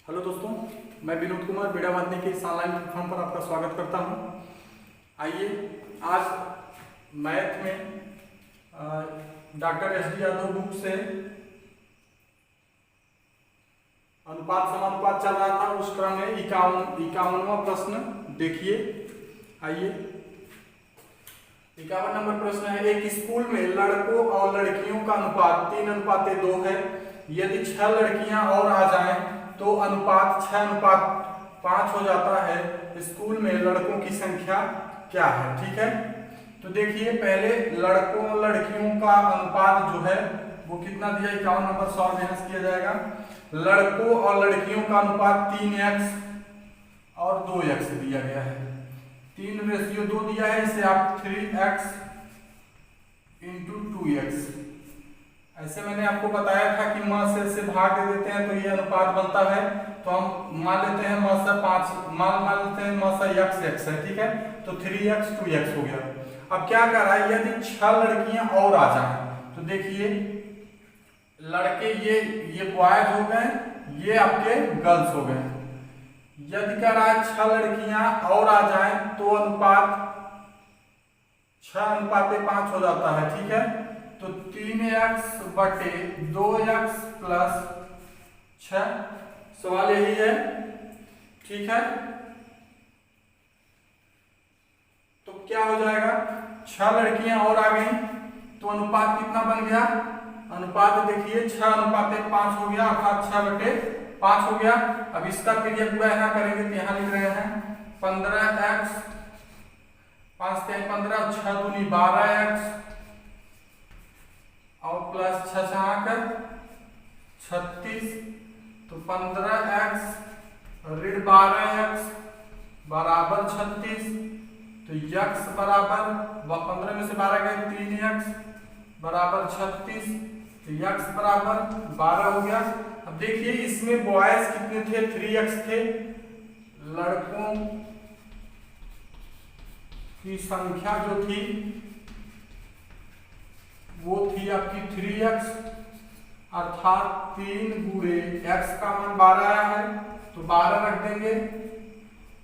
Hello दोस्तों, मैं विनोद कुमार बीड़ा बांधने के इस ऑनलाइन प्लेटफॉर्म पर आपका स्वागत करता हूं। आइए आज मैथ में doctor S D Yadav book से अनुपात समानुपात चल रहा था, उस क्रम में 51वां प्रश्न देखिए। आइए 51 नंबर प्रश्न है, एक स्कूल में लड़कों और लड़कियों का अनुपात 3:2 है। यदि 6 लड़कियां और आ जाएं तो अनुपात 6:5 हो जाता है। स्कूल में लड़कों की संख्या क्या है? ठीक है, तो देखिए पहले लड़कों लड़कियों का अनुपात जो है वो कितना दिया, 51 नंबर सॉल्व यहाँ किया जाएगा। लड़कों और लड़कियों का अनुपात 3x और 2x दिया गया है। 3:2 दिया है, इसे आप 3x × 2x ऐसे मैंने आपको बताया था कि मां से भाग दे देते हैं तो ये अनुपात बनता है। तो हम मान लेते हैं मां से 5 मान लेते हैं मां से x है, ठीक है, तो 3x 2x हो गया। अब क्या कर रहा है, यदि 6 लड़कियां और आ जाएं तो देखिए लड़के ये बॉयज हो गए, ये आपके गर्ल्स हो गए। यदि कह रहा है 6 लड़कियां और आ जाएं तो अनुपात 6:5 हो जाता है, ठीक है। तो 3x बटे 2x प्लस 6, सवाल यही है, ठीक है। तो क्या हो जाएगा, 6 लड़कियां और आ गई तो अनुपात कितना बन गया, अनुपात देखिए 6:5 हो गया, अर्थात 6/5 हो गया। अब इसका क्रिया पूरा यहाँ करेंगे तो यहाँ लिख रहे हैं 15x 5 × 15 6 दूनी 12x और प्लस 6 36, तो 15x ऋण 12x बराबर 36, तो x बराबर 15 में से 12 गए 3x बराबर 36, तो x बराबर 12 हो गया। अब देखिए इसमें बॉयज कितने थे, 3x थे। लड़कों की संख्या जो थी वो थी आपकी 3x, अर्थात 3 × x का मान 12 आया है तो 12 रख देंगे,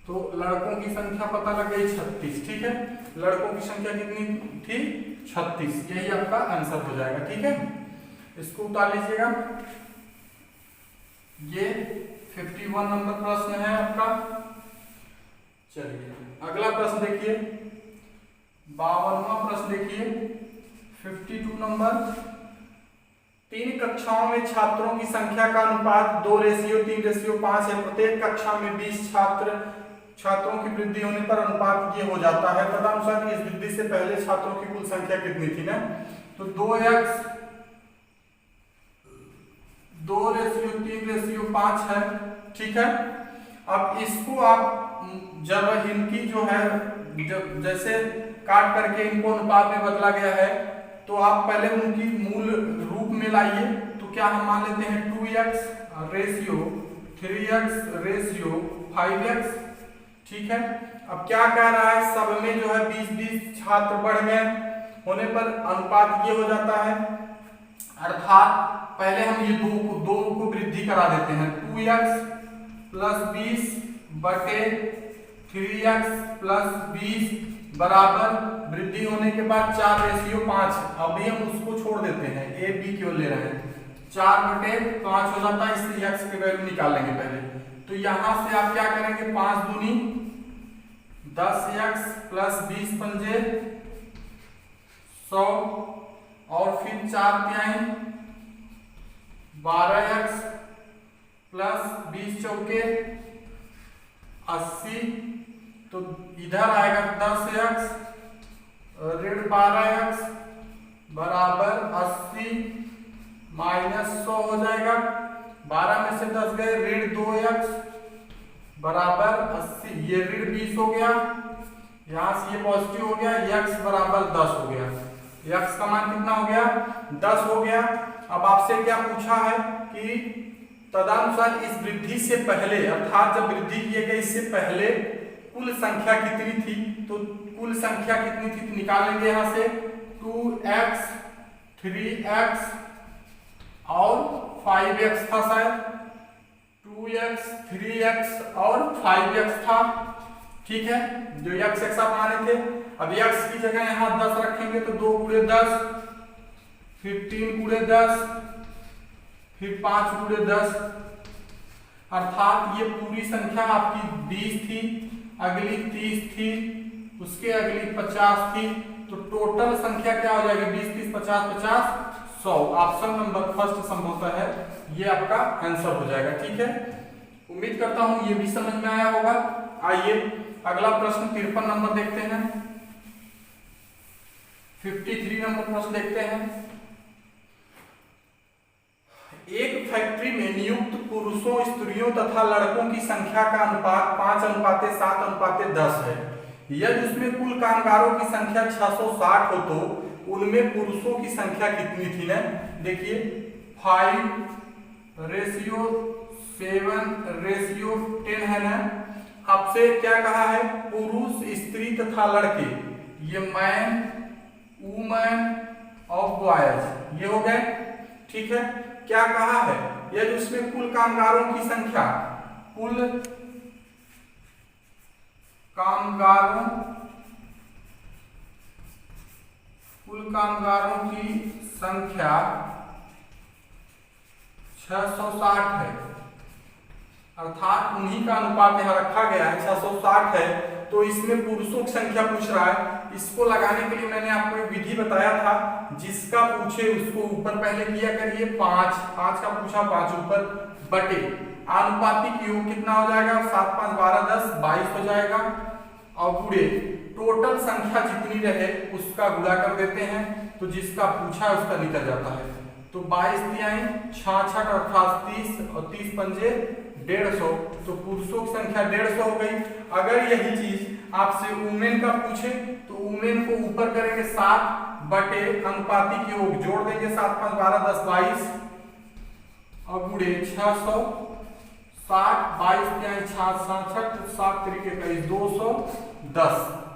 तो लड़कों की संख्या पता लग गई 36, ठीक है। लड़कों की संख्या कितनी थी, 36, यही आपका आंसर हो जाएगा, ठीक है। इसको उतार लीजिएगा। ये 51 नंबर प्रश्न है आपका। चलिए अगला प्रश्न देखिए, 52वां प्रश्न देखिए, 52 नंबर। 3 कक्षाओं में छात्रों की संख्या का अनुपात 2:3:5 है। प्रत्येक कक्षा में 20 छात्रों की वृद्धि होने पर अनुपात ये हो जाता है। तदनुसार इस वृद्धि से पहले छात्रों की कुल संख्या कितनी थी ना, तो 2x 2:3:5 है, ठीक है। अब इसको आप जब इनकी जो है जब जैसे काट करके इनको अनुपात में बदला गया है तो आप पहले उनकी मूल रूप में लाइए। तो क्या हम मान लेते हैं 2x ratio 3x ratio 5x, ठीक है। अब क्या कह रहा है, सब में जो है 20 छात्र बढ़ गए होने पर अनुपात ये हो जाता है, अर्थात पहले हम ये दो को वृद्धि करा देते हैं। 2x + 20 बटे 3x + 20 बराबर वृद्धि होने के बाद 4:5। अभी हम उसको छोड़ देते हैं, a b क्यों ले रहे हैं, 4/5 हो जाता है, इसलिए x की वैल्यू निकालेंगे पहले। तो यहां से आप क्या करेंगे, 5 दूनी 10x + 20 पंजे 100 और फिर 4 तिहाई 12x + 20 चौके 80, तो इधर आएगा 10x ऋण 12x बराबर 80 माइनस 100 हो जाएगा। 12 में से 10 गए, ऋण 2x बराबर 80, ये ऋण 20 हो गया, यहां से ये पॉजिटिव हो गया, x बराबर 10 हो गया। x का मान कितना हो गया, 10 हो गया। अब आपसे क्या पूछा है कि तदनुसार इस वृद्धि से पहले, अर्थात जब वृद्धि किए गए इससे पहले कुल संख्या कितनी थी, तो कुल संख्या कितनी थी तो निकालेंगे यहां से 2x 3x और 5x था शायद, 2x 3x और 5x था, ठीक है, जो x आप माने थे। अब x की जगह यहाँ 10 रखेंगे तो 2 गुणे 10, फिर 3 गुणे 10, फिर 5 गुणे 10, अर्थात ये पूरी संख्या आपकी 20 थी, अगली 30 थी, उसके अगली 50 थी, तो टोटल संख्या क्या हो जाएगी? 20 30 50 50 100। ऑप्शन नंबर फर्स्ट संभवतः है, ये आपका आंसर हो जाएगा, ठीक है। उम्मीद करता हूं ये भी समझ में आया होगा। आइए अगला प्रश्न 53 नंबर देखते हैं, 53 नंबर प्रश्न देखते हैं। एक फैक्ट्री में नियुक्त पुरुषों, स्त्रियों तथा लड़कों की संख्या का अनुपात 5:7:10 है। यदि उसमें कुल कामगारों की संख्या 660 हो तो उनमें पुरुषों की संख्या कितनी थी ना? देखिए 5:7:10 है ना। आपसे क्या कहा है? पुरुष, स्त्री तथा लड़के, ये मैन, वुमेन और बॉयज, ये हो गए, ठीक है। क्या कहा है? यदि उसमें कुल कामगारों की संख्या, कुल कामगारों की संख्या 660 है, अर्थात उन्हीं का अनुपात यहां रखा गया है, 660 है, तो इसमें पुरुषों की संख्या पूछ रहा है। इसको लगाने के लिए मैंने आपको एक विधि बताया था, जिसका पूछे उसको ऊपर पहले किया करिए, 5 का पूछा 5 ऊपर बटे आनुपातिक योग कितना हो जाएगा? 7 5 12 10 22 हो जाएगा, और गुणे टोटल संख्या जितनी रहे उसका गुणा कर देते हैं, तो जिसका पूछा है उसका निकल जाता है। तो 22 तिहाई 66 अर्थात 30 और 30 पंजे 150, तो पुरुषों की संख्या 150 हो गई। अगर यही चीज आपसे वुमेन का पूछे तो वुमेन को ऊपर करेंगे 7 बटे अनुपातिक योग जोड़ देंगे, 7 5 12 10 22 और गुणे 660 22 तिहाई 66 7 तरीके 210,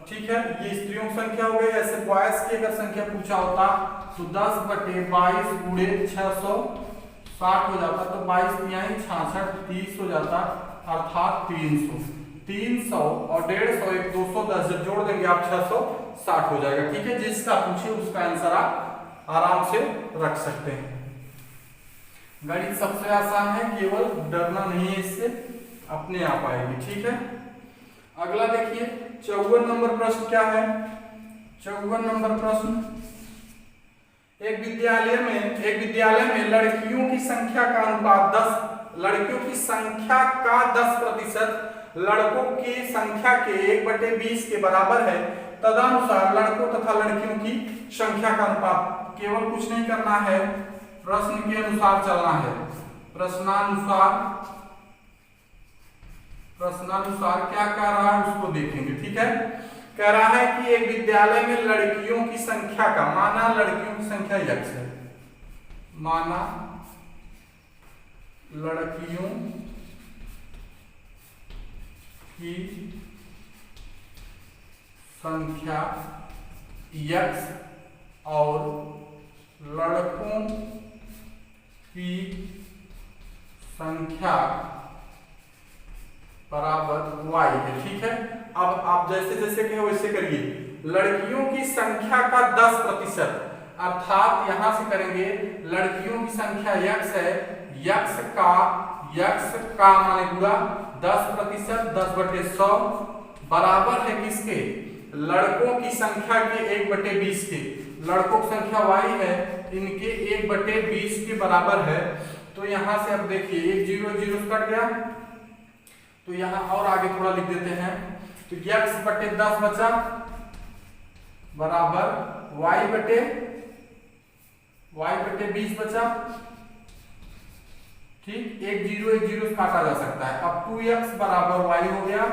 ठीक है। ये स्त्रियों की संख्या हो गई। ऐसे बॉयज की अगर संख्या पूछा होता तो 10 बटे 22 गुणे 660 हो जाता, तो 22 तिहाई 66 30 हो जाता, अर्थात 300 और 150 एक 210 जब जोड़ देंगे आप 660 हो जाएगा, ठीक है। जिसका पूछे उसका आंसर आप आराम से रख सकते हैं। गणित सबसे आसान है, केवल डरना नहीं है, इससे अपने आप आएगी, ठीक है। अगला देखिए 54 नंबर प्रश्न क्या है? 54 नंबर प्रश्न, एक विद्यालय में लड़कियों की संख्या का अनुपात 10, लड़कियों की संख्या का 10% लड़कों की संख्या के 1/20 के बराबर है। तदनुसार लड़कों तथा लड़कियों की संख्या का अनुपात, केवल कुछ नहीं करना है, प्रश्न के अनुसार चलना है। प्रश्नानुसार क्या कह रहा है उसको देखेंगे, ठीक है। कह रहा है कि एक विद्यालय में लड़कियों की संख्या का, माना लड़कियों की संख्या x है, माना लड़कियों की संख्या x और लड़कों की संख्या बराबर y है, ठीक है। अब आप जैसे जैसे कहे वैसे करिए। लड़कियों की संख्या का 10%, अर्थात यहां से करेंगे लड़कियों की संख्या x है, x का माने गुणा 10%, 10/100 बराबर है किसके? लड़कों की संख्या के 1/20 के। लड़कों की संख्या y है, इनके 1/20 के बराबर है। तो यहां से अब देखिए 1 0 0 कट गया, तो यहां और आगे थोड़ा लिख देते हैं, तो x/10 बचा बराबर y/20 बचा, ठीक। 1 0 काटा जा सकता है। अब 2x बराबर y हो गया,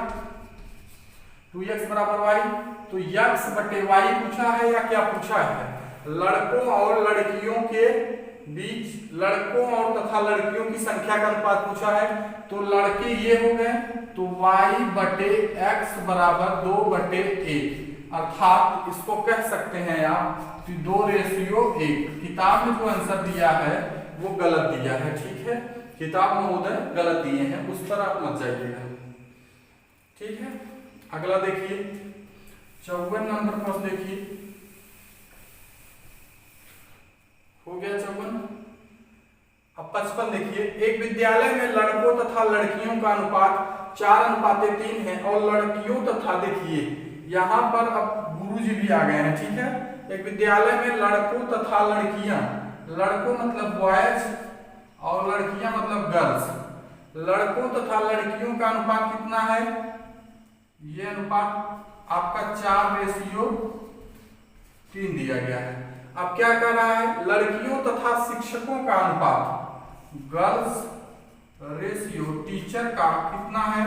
2x बराबर y, तो x/y पूछा है या क्या पूछा है? लड़कों और लड़कियों के बीच, लड़कों और तथा लड़कियों की संख्या का अनुपात पूछा है, तो लड़के ये हो गए, तो y/x बराबर 2/1, अर्थात इसको कह सकते हैं आप 2:1। किताब में जो आंसर दिया है वो गलत दिया है, ठीक है। किताब महोदय गलत दिए हैं, उस पर आप मत जाइएगा। ठीक है, अगला देखिए 54 नंबर प्रश्न देखिए, हो गया 54। अब 55 देखिए, एक विद्यालय में लड़कों तथा लड़कियों का अनुपात 4:3 है और लड़कियों तथा, देखिए यहाँ पर अब गुरुजी भी आ गए हैं। ठीक है, एक विद्यालय में लड़कों तथा लड़कियां, लड़कों मतलब बॉयज और लड़कियां मतलब गर्ल्स, लड़कों तथा लड़कियों का अनुपात कितना है, ये अनुपात आपका 4:3 दिया गया है। अब क्या कर रहा है, लड़कियों तथा शिक्षकों का अनुपात, गर्ल्स रेशियो टीचर का कितना है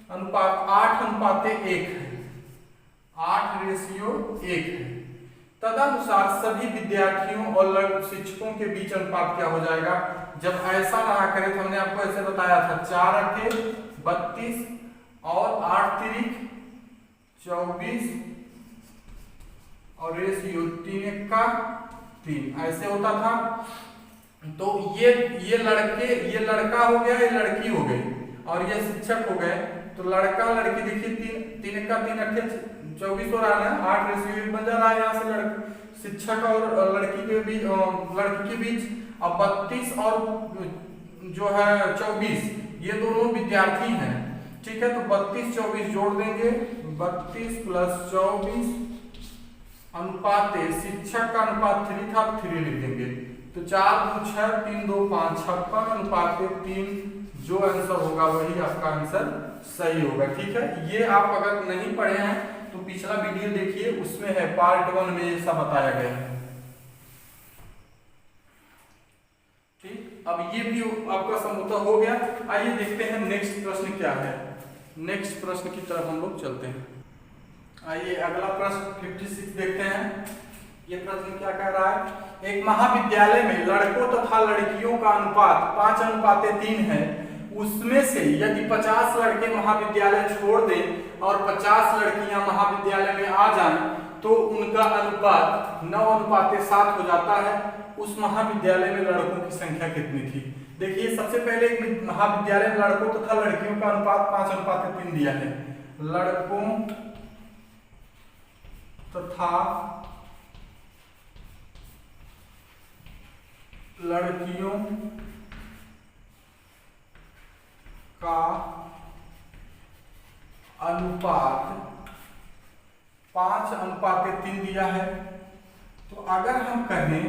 अनुपात, 8:1 है, 8:1 है। तदनुसार सभी विद्यार्थियों और शिक्षकों के बीच अनुपात क्या हो जाएगा, जब ऐसा रहा करे तो हमने आपको ऐसे बताया था 4×8 = 32 और 8×3 = 24 और रेशियो 3×1 ऐसे होता था। तो ये लड़के, ये लड़का हो गया, ये लड़की हो गई और ये शिक्षक हो गए। तो लड़का लड़की देखिए 3×3 = 24 हो रहा है, 8:1 बन जा रहा है। यहाँ से शिक्षक और लड़की के बीच, लड़की के बीच अब 32 और जो है 24, ये दोनों विद्यार्थी हैं। ठीक है, तो 32-24 जोड़ देंगे, 32 + 24 अनुपात, शिक्षक का अनुपात 3 था, 3 लिख देंगे। तो 4×2 = 6, 3×2 = 5, 56 अनुपात 3, जो आंसर होगा वही आपका आंसर सही होगा। ठीक है, ये आप अगर नहीं पढ़े हैं तो पिछला वीडियो देखिए, उसमें है पार्ट 1 में ये सब बताया गया है। ठीक, अब ये भी आपका समूह हो गया। आइए देखते हैं नेक्स्ट प्रश्न क्या है। नेक्स्ट प्रश्न की तरफ हम लोग चलते हैं। आइए अगला प्रश्न 56 देखते हैं। ये प्रश्न क्या कह रहा है, एक महाविद्यालय में लड़कों तथा लड़कियों का अनुपात 5:3 है, उसमें से यदि 50 लड़के महाविद्यालय छोड़ दें और 50 लड़कियां महाविद्यालय में आ जाएं तो उनका अनुपात 9:7 हो जाता है। उस महाविद्यालय में लड़कों की संख्या कितनी थी। देखिए सबसे पहले एक महाविद्यालय में लड़कों तथा लड़कियों का अनुपात 5:3 दिया है। लड़कों तथा लड़कियों का अनुपात 5:3 दिया है। तो अगर हम कहें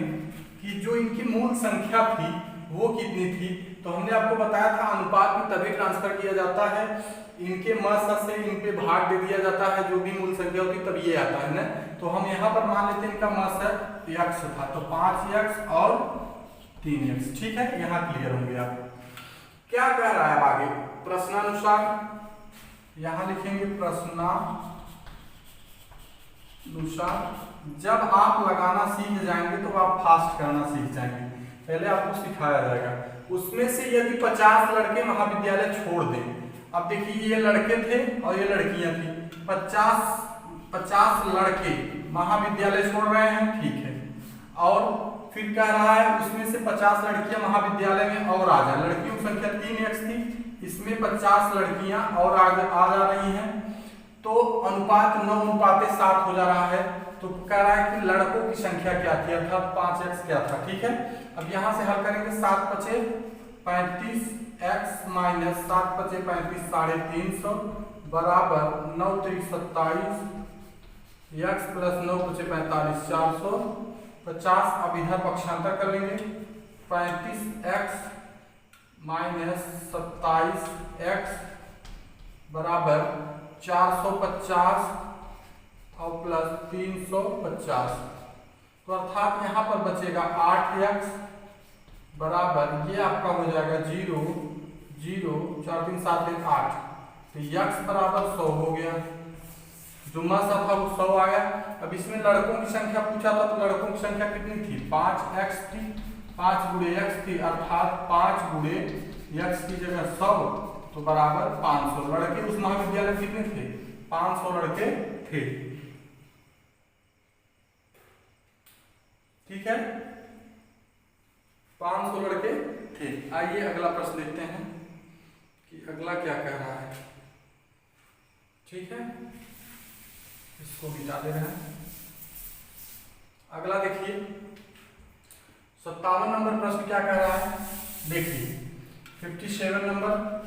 कि जो इनकी मूल संख्या थी वो कितनी थी, तो हमने आपको बताया था अनुपात में तभी ट्रांसफर किया जाता है, इनके मस से इन पे भाग दे दिया जाता है, जो भी मूल संख्या होती तब ये आता है ना। तो हम यहाँ पर मान लेते हैं इनका मस x था, तो 5x और 3x। ठीक है, यहाँ क्लियर होंगे आप। क्या कह रहा है अब आगे, प्रश्नानुसार यहाँ लिखेंगे, प्रश्नानुसार जब आप लगाना सीख जाएंगे तो आप फास्ट करना सीख जाएंगे, पहले आपको सिखाया जाएगा। उसमें से यदि 50 लड़के महाविद्यालय छोड़ दें, अब देखिए ये लड़के थे और ये लड़कियां थी, 50 लड़के महाविद्यालय छोड़ रहे हैं, ठीक है, और फिर कह रहा है उसमें से 50 लड़कियां महाविद्यालय में और आ जाए। लड़कियों की संख्या 3x थी, इसमें 50 लड़कियां और आ जा रही हैं, तो अनुपात 9:7 हो जा रहा है। तो कह रहा है कि लड़कों की संख्या क्या थी, अर्थात 5x क्या था। ठीक है, अब यहां से हल करेंगे, 7×5 = 35, x - 7×5 = 35, 350 बराबर 9×3 = 27, x + 9×5 = 45, 450। अब इधर पक्षांतर कर लेंगे, 35x - 27x बराबर 450 और प्लस 350। तो अर्थात यहाँ पर बचेगा 8x बराबर, ये आपका हो जाएगा 0, 0, 4, 3, 7, 1, 8। तो x बराबर 100 हो गया, जो मसा था वो 100 आ गया। अब इसमें लड़कों की संख्या पूछा था, तो लड़कों की संख्या कितनी थी, 5x थी, 5×x थी, अर्थात 5×x की जगह 100, तो बराबर 500। लड़के उस महाविद्यालय में कितने थे, 500 लड़के थे। ठीक है, 500 लड़के ठीक, आइए अगला प्रश्न देखते हैं कि अगला क्या कह रहा है। ठीक है, इसको मिटा दे रहे हैं। अगला देखिए 57 नंबर प्रश्न क्या कह रहा है, देखिए 57 नंबर,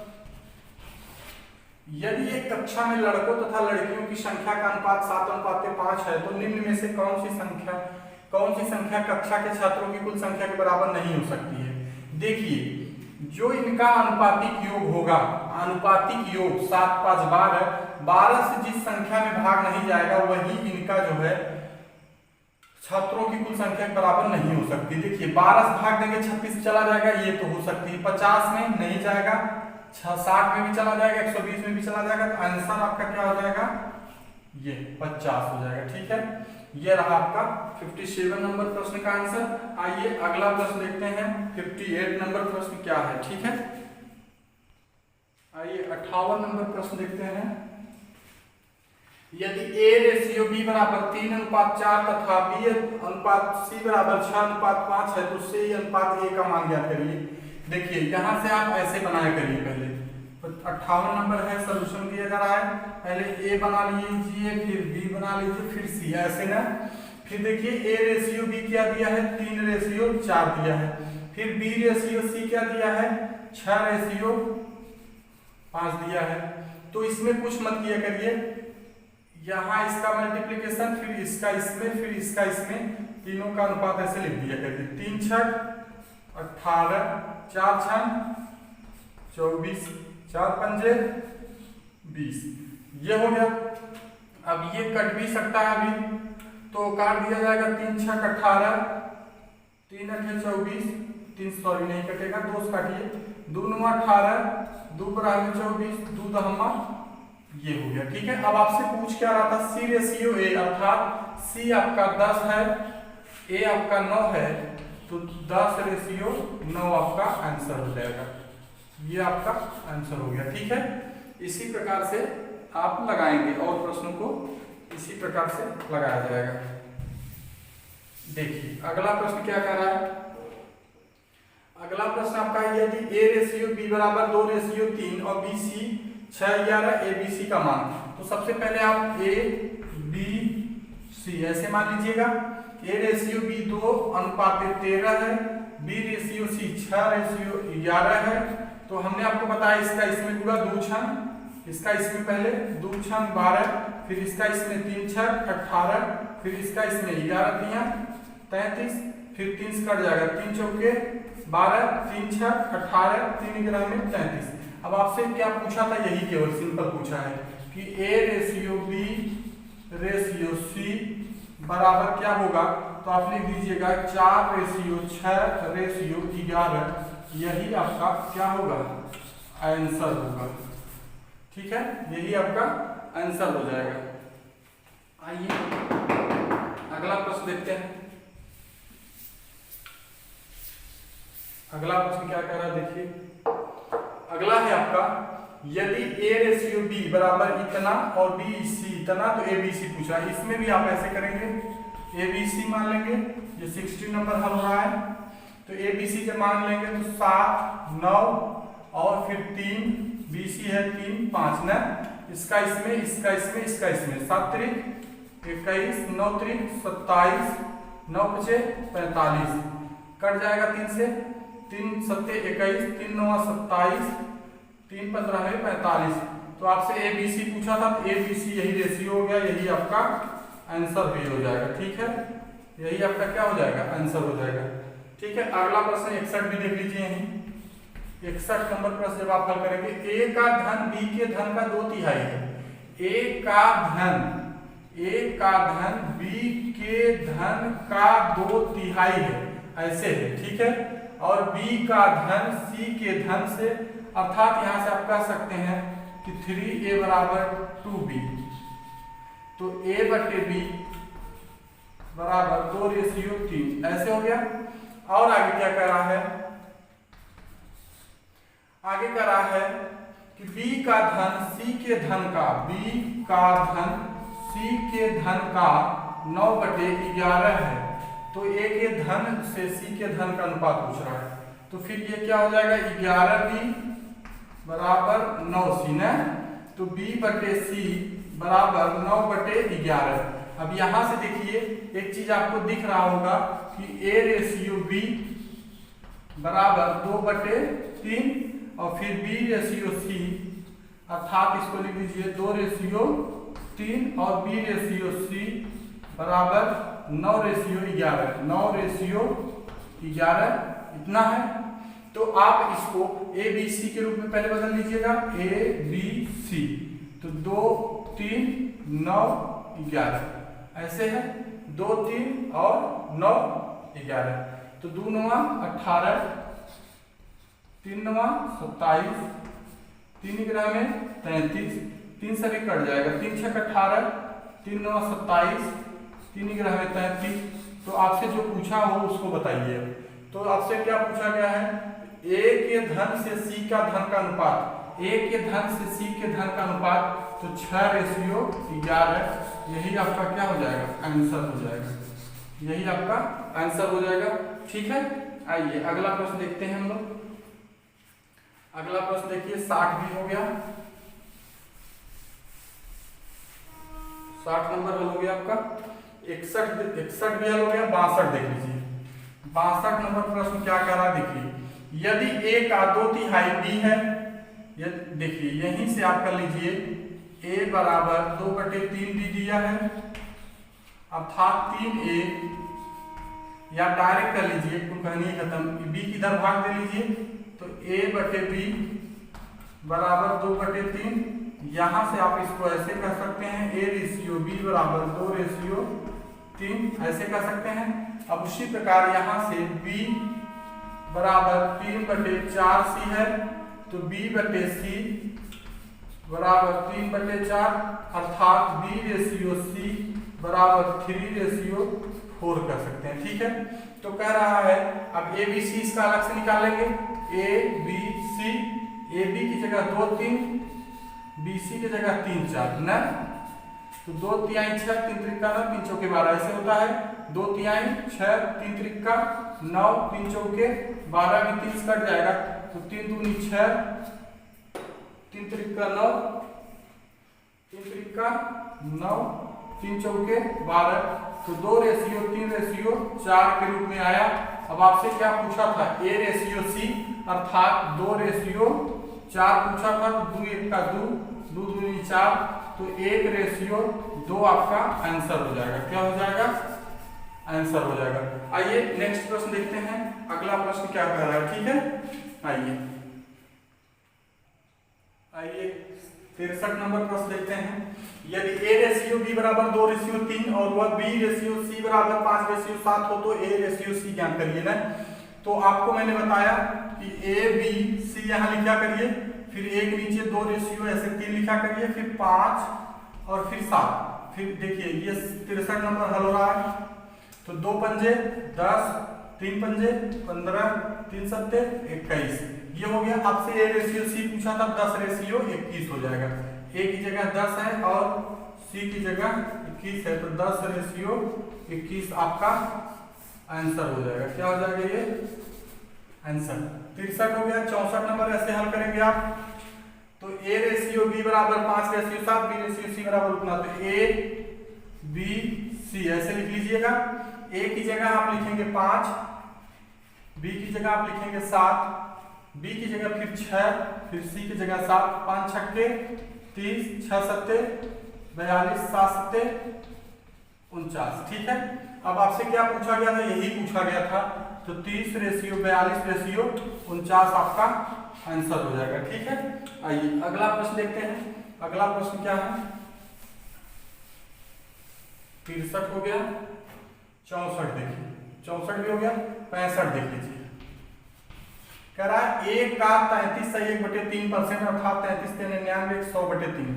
यदि एक कक्षा में लड़कों तथा लड़कियों की संख्या का अनुपात 7:5 है तो निम्न में से कौन सी संख्या कक्षा के छात्रों की कुल संख्या के बराबर नहीं हो सकती है। देखिए, जो इनका आनुपातिक योग होगा, आनुपातिक योग 7, 5, 12 से जिस संख्या में भाग नहीं जाएगा वही इनका जो है छात्रों की कुल संख्या के बराबर नहीं हो सकती। देखिए 12 से भाग देंगे 36 चला जाएगा, ये तो हो सकती है। 50 में नहीं जाएगा, 60 में भी चला जाएगा, 120 में भी चला जाएगा, तो आंसर आपका क्या हो जाएगा, ये 50 हो जाएगा। ठीक है, ये रहा आपका 57 नंबर प्रश्न का आंसर। आइए अगला प्रश्न देखते हैं, 58 नंबर प्रश्न क्या है। ठीक है, आइए 58 नंबर प्रश्न देखते हैं। यदि A रेशियो B बराबर 3:4 तथा B अनुपात C बराबर 6:5 है तो C अनुपात A का मान ज्ञात करिए। देखिए यहां से आप ऐसे बनाया करिए, पहले 58 नंबर है, सॉल्यूशन दिया जा रहा है, पहले A बना लीजिए, फिर B बना लीजिए, फिर C, ऐसे ना। फिर देखिए A रेशियो B क्या दिया है, 3:4 दिया है, फिर B रेशियो C क्या दिया है, 6:5 दिया है। तो इसमें कुछ मत किया करिए, यहाँ इसका मल्टीप्लिकेशन, फिर इसका इसमें, फिर इसका इसमें, तीनों का अनुपात ऐसे लिख दिया करिए। 3 छक 18, 4 छक 24, 4 पंजे 20, ये हो गया। अब ये कट भी सकता है अभी, तो काट दिया जाएगा। 3 छक 18, 3 अठे 24, 3 सॉरी नहीं कटेगा, 2 से काटिए, 2 9 18, 2 बराबर 24, 2 दहमा, ये हो गया। ठीक है, अब आपसे पूछ क्या रहा था, C रेशियो A, अर्थात C आपका 10 है, A आपका 9 है, तो 10 रेशियो 9 आपका आंसर हो जाएगा। ये आपका आंसर हो गया। ठीक है, इसी प्रकार से आप लगाएंगे और प्रश्नों को इसी प्रकार से लगाया जाएगा। देखिए अगला प्रश्न क्या कह रहा है, अगला प्रश्न आपका यदि A रेशियो B बराबर 2:3 और B C 6:11 ABC का मान, तो सबसे पहले आप A B C ऐसे मान लीजिएगा। A रेशियो B 2:13 है, B रेशियो C 6:11 है, तो हमने आपको बताया इसका इसमें पूरा 2 छन, इसका इसमें पहले 2 छन 12, फिर इसका इसमें 3 छक 18, फिर इसका इसमें 11 तिया 33, फिर 3 से कट जाएगा, 3 चौके 12, 3 छक 18, 3 11 में 33। अब आपसे क्या पूछा था, यही केवल सिंपल पूछा है कि A ratio B ratio C बराबर क्या होगा, तो आप लिख दीजिएगा 4:6:11, यही आपका क्या होगा, आंसर होगा। ठीक है, यही आपका आंसर हो जाएगा। आइए अगला प्रश्न देखते हैं। अगला प्रश्न क्या कह रहा है, देखिए अगला है आपका यदि A रेशियो B बराबर इतना और B C इतना, तो ABC पूछा है। इसमें भी आप ऐसे करेंगे, ABC मान लेंगे, ये 60 नंबर हल हो रहा है, तो ABC जब मान लेंगे तो 7 9 और फिर 3, BC है 3 5 ना, इसका इसमें, इसका इसमें, इसका इसमें, 7 त्रिक 21, 9 त्रिक 27, 9 पचे 45, कट जाएगा 3 से, 3 सत्ते 21, 3 9 27, 3 15 है 45। तो आपसे ABC पूछा था, तो ABC यही रेशियो हो गया, यही आपका आंसर भी हो जाएगा। ठीक है, यही आपका क्या हो जाएगा, आंसर हो जाएगा। ठीक है, अगला प्रश्न 61 भी देख लीजिए। यही 61 नंबर प्रश्न जब आप हल करेंगे, A का धन B के धन का 2/3 है। A का धन B के धन का 2/3 है, ऐसे है। ठीक है, और B का धन C के धन से, अर्थात यहां से आप कह सकते हैं कि 3A बराबर 2B, तो A/B बराबर 2:3, ऐसे हो गया। और आगे क्या कह रहा है, आगे कह रहा है कि B का धन C के धन का, B का धन C के धन का 9/11 है, तो A के धन से C के धन का अनुपात पूछ रहा है। तो फिर ये क्या हो जाएगा 11B बराबर 9C ना, तो B/C बराबर 9/11। अब यहां से देखिए एक चीज आपको दिख रहा होगा कि A/B बराबर 2/3 और फिर B/C अर्थात इसको लिख लीजिए 2/3 और B/C बराबर 9/11। 9/11 इतना है। तो आप इसको ABC के रूप में पहले बदल लीजिएगा, ABC तो 2 3 9 11 ऐसे है, 2 3 और 9 11, तो 2 9 18, 3 9 27, 3 ग्राम में 33, 3 से भी कट जाएगा, 3 6 18, 3 9 27, 3 ग्राम में 33। तो आपसे जो पूछा हो उसको बताइए। तो आपसे क्या पूछा गया है, A के धन से C का धन का अनुपात, A के धन से C के धन का अनुपात, तो 6/11, यही आपका क्या हो जाएगा, आंसर हो जाएगा, यही आपका आंसर हो जाएगा। ठीक है, आइए अगला प्रश्न देखते हैं हम लोग। अगला प्रश्न देखिए 60 भी हो गया, 60 नंबर हल हो गया आपका। 61 भी हल हो गया, 62 देख लीजिए। 62 नंबर प्रश्न क्या कह रहा है देखिए, यदि A का 2/3 B है, देखिए यहीं से आप कर लीजिए A बराबर 2/3 B दिया है, अर्थात 3A, या डायरेक्ट कर लीजिए, कुल कहानी खत्म, B किधर भाग दे लीजिए, तो A/B बराबर 2/3। यहां से आप इसको ऐसे कर सकते हैं, A/B बराबर 2/3 ऐसे कर सकते हैं। अब उसी प्रकार यहां से B बराबर 3/4C है, तो B/C बराबर 3/4, अर्थात B/C बराबर 3/4 कर सकते हैं। ठीक है, तो कह रहा है अब ABC इसका अलग से निकालेंगे, ABC, AB की जगह 2 3, BC की जगह 3 4 ना, तो 2 तिहाई 6, 3 त्रिका 9, 3 चौके 12 ऐसे होता है, 2 तिहाई 6, 3 त्रिका 9, 3 चौके 12 में 30 कट जाएगा, तो 3 दूनी 6, 3 त्रिका 9, 3 त्रिका 9, 3 चौके 12, तो 2/3/4 के रूप में आया। अब आपसे क्या पूछा था, A/C अर्थात 2/4 पूछा था, तो 2 1 का 2, 2 दूनी 4, तो 1/2 आपका आंसर हो जाएगा। क्या हो जाएगा, आंसर हो जाएगा। आइए नेक्स्ट प्रश्न देखते हैं, अगला प्रश्न क्या कह रहा है। ठीक है, आइए 63 नंबर प्रश्न देखते हैं। यदि A/B बराबर 2/3 और वह B/C बराबर 5/7 हो, तो A/C ज्ञात करिए ना। तो आपको मैंने बताया कि ABC यहाँ लिखा करिए, फिर एक नीचे 2 ऐसे 3 लिखा करिए, फिर 5 और फिर 7। फिर देखिए ये 63 नंबर हल हो रहा है, तो 2 पंजे 10, 3 पंजे 15, 3 सत्ते 21, ये हो गया। आपसे A/C पूछा था, 10/21 हो जाएगा। A की जगह 10 है और C की जगह 21 है, तो 10/21 आपका आंसर हो जाएगा। क्या हो जाएगा ये आंसर। 63 हो गया। 64 नंबर ऐसे हल करेंगे आप, तो A/B बराबर 5/7, B/C बराबर उतना, तो ABC ऐसे लिख लीजिएगा। A की जगह आप लिखेंगे 5, B की जगह आप लिखेंगे 7, B की जगह फिर 6, फिर C की जगह 7, 5 छक्के 30, 6 सत्ते 42, 7 सत्ते 49। ठीक है, अब आपसे क्या पूछा गया था, यही पूछा गया था, तो 30/42/49 आपका आंसर हो जाएगा। ठीक है, आइए अगला प्रश्न देखते हैं। अगला प्रश्न क्या है, 63 हो गया। 64 देखिए, 64 भी हो गया। 65 देख लीजिए, कह रहा है A का 33 सही 1/3% अर्थात 33 × 99 100/3,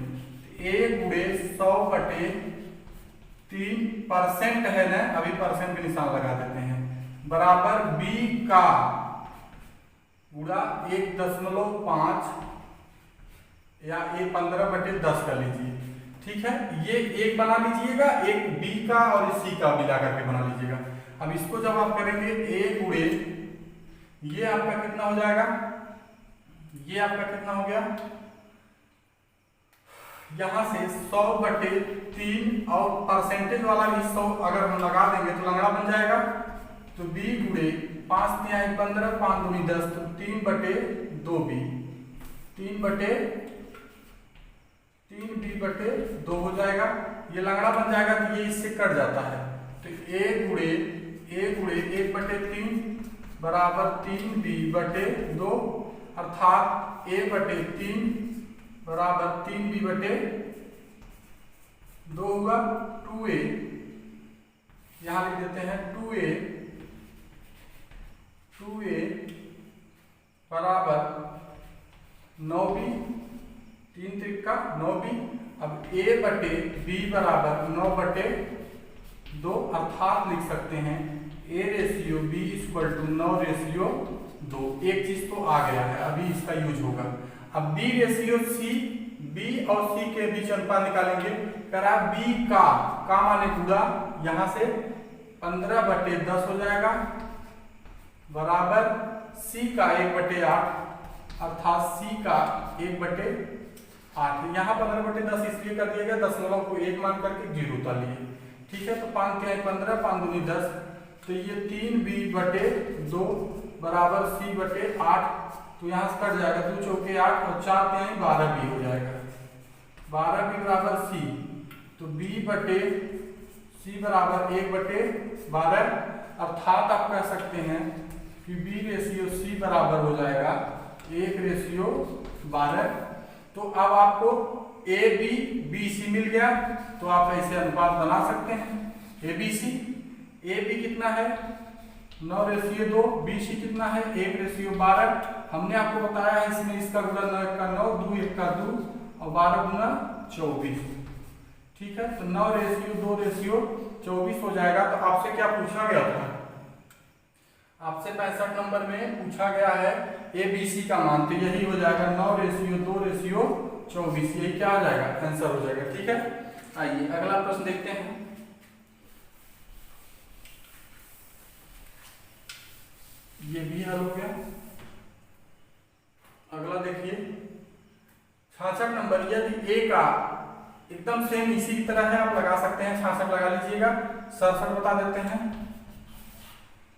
A गुणे 100/3% है ना, अभी परसेंट के निशान लगा देते हैं, बराबर B का गुणा 1.5 या A 15/10 कर लीजिए। ठीक है, ये एक बना लीजिएगा, एक B का और C का मिला करके बना लीजिएगा। अब इसको जब आप करेंगे A गुणे ये आपका कितना हो जाएगा, ये आपका कितना हो गया, यहां से 100/3 और परसेंटेज वाला भी 100 अगर हम लगा देंगे तो लंगड़ा बन जाएगा। तो b गुणे 5 तिहाई 15, 5 दूनी 10, तो 3/2b, 3b/2 हो जाएगा। ये लंगड़ा बन जाएगा तो ये इससे कट जाता है। तो a गुणे 1/3 बराबर 3b/2, अर्थात a/3 बराबर 3b/2 होगा। 2a यहां लिख देते हैं, 2a बराबर 9b, 3 त्रिका 9b। अब a/b बराबर 9/2, अर्थात लिख सकते हैं a/b = 9/2। एक चीज तो आ गया है, अभी इसका यूज होगा। अब b/c, b और c के बीच अनुपात निकालेंगे। करा b का माने पूरा, यहां से 15/10 हो जाएगा बराबर c का 1/8, अर्थात c का 1/8। यहाँ 15/10 इसलिए कर दिया गया, दशमलव को 1 मान करके 0 उतार लिए। ठीक है, तो 5 तिहाई 15, 5 दूनी 10, तो ये 3b/2 बराबर c/8। तो यहाँ से कट जाएगा, 2 चौके 8 और 4 तिहाई 12b हो जाएगा, 12b बराबर c। तो b/c बराबर 1/12, अर्थात आप कह सकते हैं कि b/c बराबर हो जाएगा 1/12। तो अब आपको AB BC मिल गया, तो आप ऐसे अनुपात बना सकते हैं। ABC, AB कितना है 9/2, BC कितना है 1/12। हमने आपको बताया है इसमें इसका गुणा 9 × 9, 2 × 1 = 2 और 12 × 24। ठीक है, तो 9/2/24 हो जाएगा। तो आपसे क्या पूछा गया था, आपसे 65 नंबर में पूछा गया है ABC का मान, तो यही हो जाएगा 9/2/24। यही क्या आ जाएगा, आंसर हो जाएगा। ठीक है, आइए अगला प्रश्न देखते हैं। ये भी हल हो गया। अगला देखिए 66 नंबर, यदि a का एकदम सेम इसी की तरह है, आप लगा सकते हैं, 66 लगा लीजिएगा। 67 बता देते हैं।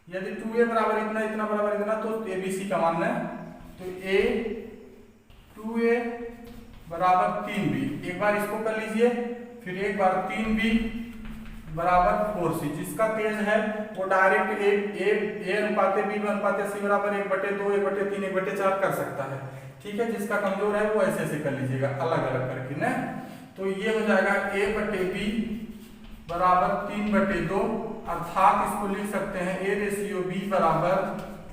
यदि 2a बराबर इतना, इतना बराबर इतना, तो ABC का मान है। तो 2a बराबर 3b, एक बार इसको कर लीजिए, फिर एक बार 3b बराबर 4c। जिसका तेज है वो डायरेक्ट a अनुपात b अनुपात c बराबर 1/2, 1/3, 1/4 कर सकता है। ठीक है, जिसका कमजोर है वो ऐसे ऐसे कर लीजिएगा, अलग अलग करके ना। तो ये हो जाएगा a/b बराबर 3/2, अर्थात इसको लिख सकते हैं a/b बराबर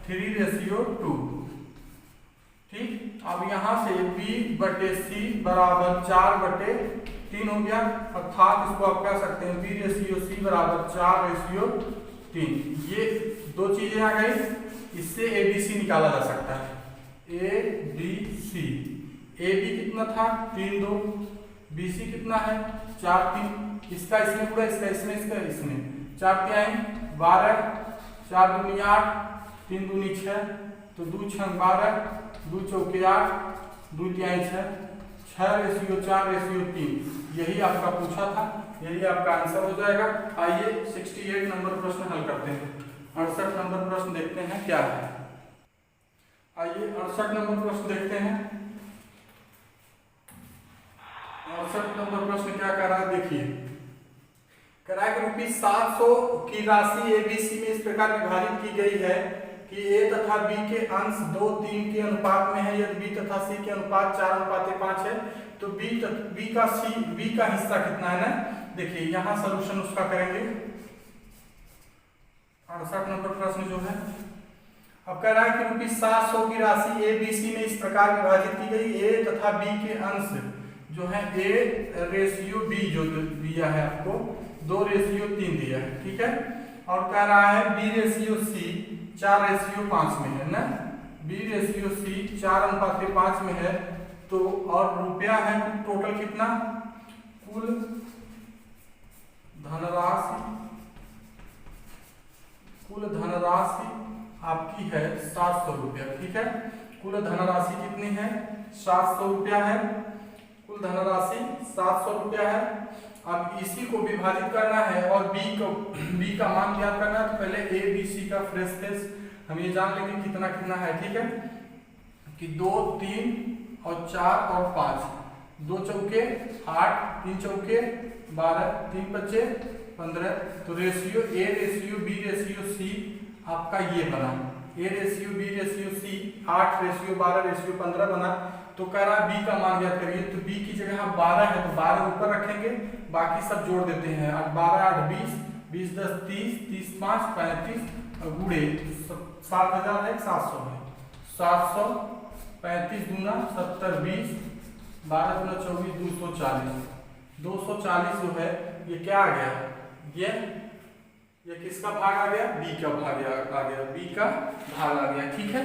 3/2। ठीक, अब यहां से b/c बराबर 4/3 हो गया, अर्थात इसको आप कह सकते हैं b/c बराबर 4/3। ये दो चीजें आ गई, इससे ABC निकाला जा सकता है। ABC, AB कितना था 3/2, BC कितना है 4/3, इसका इसमें पूरा, इसका इसमें, इसका इसमें 4 तिहाई 12, 4 दूनी 8, 3 दूनी 6, तो 2 × 12, 2 चौके 8, 2 तिहाई 6, 6/4/3। यही आपका पूछा था, यही आपका आंसर हो जाएगा। आइए 68 नंबर प्रश्न हल करते हैं। 68 नंबर प्रश्न देखते हैं क्या है। आइए 68 नंबर प्रश्न देखते हैं। 68 नंबर प्रश्न क्या कर रहा है, देखिए। कह रहा है कि ₹700 की राशि ABC में इस प्रकार विभाजित की गई है कि A तथा B के अंश 2:3 के अनुपात में है। यदि B तथा C के अनुपात 4:5 है, तो B का हिस्सा कितना है ना। देखिए यहाँ सॉल्यूशन उसका करेंगे। 68 नंबर प्रश्न जो है, अब कह रहा है कि ₹700 की राशि ABC में इस प्रकार विभाजित की गई। A तथा B के अंश जो है A/B जो दिया है आपको 2/3 दिया है। ठीक है, और कह रहा है B/C 4/5 में है ना, B/C 4:5 में है। तो और रुपया है टोटल कितना, कुल धनराशि आपकी है 700 रुपया। ठीक है, कुल धनराशि कितनी है? 700 रुपया है। कुल धनराशि 700 रुपया है। अब इसी को विभाजित करना है और बी का मान ज्ञात करना है। तो पहले ए बी सी का फ्रेश फेस हम ये जान लेंगे कितना कितना है। ठीक है, कि 2 3 और 4 और 5, 2 चौके 8, 3 चौके 12, 3 बच्चे 15। तो ratio A ratio B ratio C आपका ये बना, A ratio B ratio C 8 ratio 12 ratio 15 बना। तो कह रहा है बी का मान ज्ञात करिए। तो बी की जगह 12 है तो 12 ऊपर रखेंगे, बाकी सब जोड़ देते हैं। 8 12 8 20, 20 10 30, 30 5 35 और गुड़े 7000 है 700 है। 700 35 दूना 70 20 12 दूना 24 240। 240 जो है ये क्या आ गया? ये किसका भाग आ गया? बी का भाग आ गया, बी का भाग आ गया। ठीक है,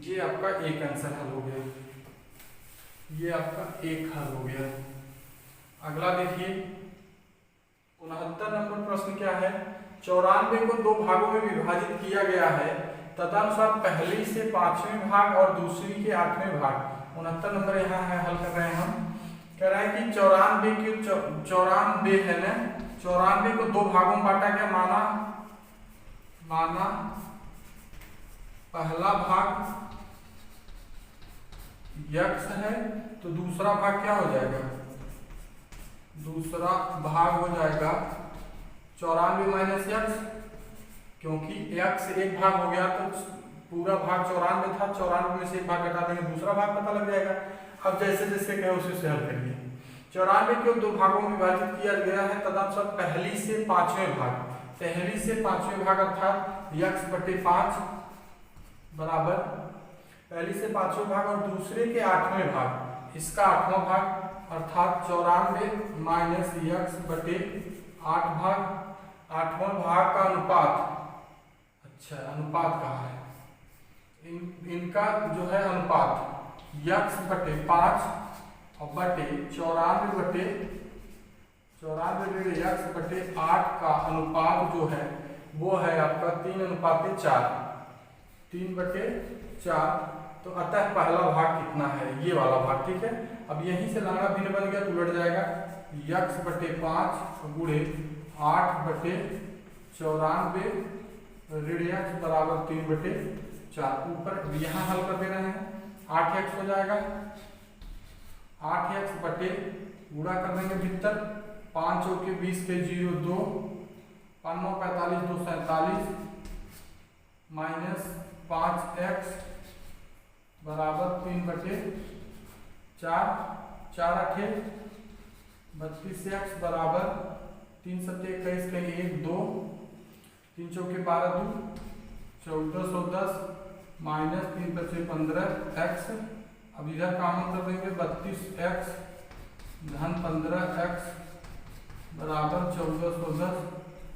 ये आपका एक आंसर हल हो गया, ये आपका एक हल हो गया। अगला देखिए 69 नंबर प्रश्न क्या है? 94 को 2 भागों में विभाजित किया गया है, तदनुसार पहली से 5वें भाग और दूसरी के 8वें भाग। 69 नंबर यहाँ है, हल कर रहे हैं हम। कह रहा है कि 94 है ना, 94 को 2 भागों में बांटा गया। माना पहला भाग यक्स है तो दूसरा भाग क्या हो जाएगा? दूसरा भाग हो जाएगा 94 माइनस यक्स, क्योंकि यक्स एक भाग हो गया तो पूरा भाग 94 था, 94 में से एक भाग घटा देंगे, दूसरा भाग पता लग जाएगा। अब जैसे जैसे कहे उसे से हल करिए। 94 को 2 भागों में विभाजित किया गया है, तदनुसार पहली से 5वें भाग, पहली से 5वें भाग अर्थात यक्स बटे 5 बराबर पहली से 5वें भाग और दूसरे के 8वें भाग, इसका 8वां भाग अर्थात 94 माइनस यक्स बटे 8 भाग। 8वां भाग का अनुपात, अच्छा अनुपात कहाँ है? इनका जो है अनुपात यक्स बटे 5 और बटे 94 यक्स बटे 8 का अनुपात जो है वो है आपका 3:4, 3/4। तो अतः पहला भाग कितना है? ये वाला भाग। ठीक है, अब यहीं से लाना भिन्न बन गया तो उलट जाएगा। यक्स बटे 5 गुणे 8/94 ऋण यक्स बराबर 3/4। ऊपर यहाँ हल कर दे रहे हैं, 8x हो जाएगा। 8x बटे गुणा कर देंगे भीतर, 5 चौके 20 के 0 2, 5 9 45 2 47 माइनस 5x बराबर 3/4, 4 8 32x बराबर 3 7 21 के 1 2, 3 चौके 12 2 1410 माइनस 3 5 15x। अब इधर कॉमन कर देंगे 32x धन 15x बराबर 1410।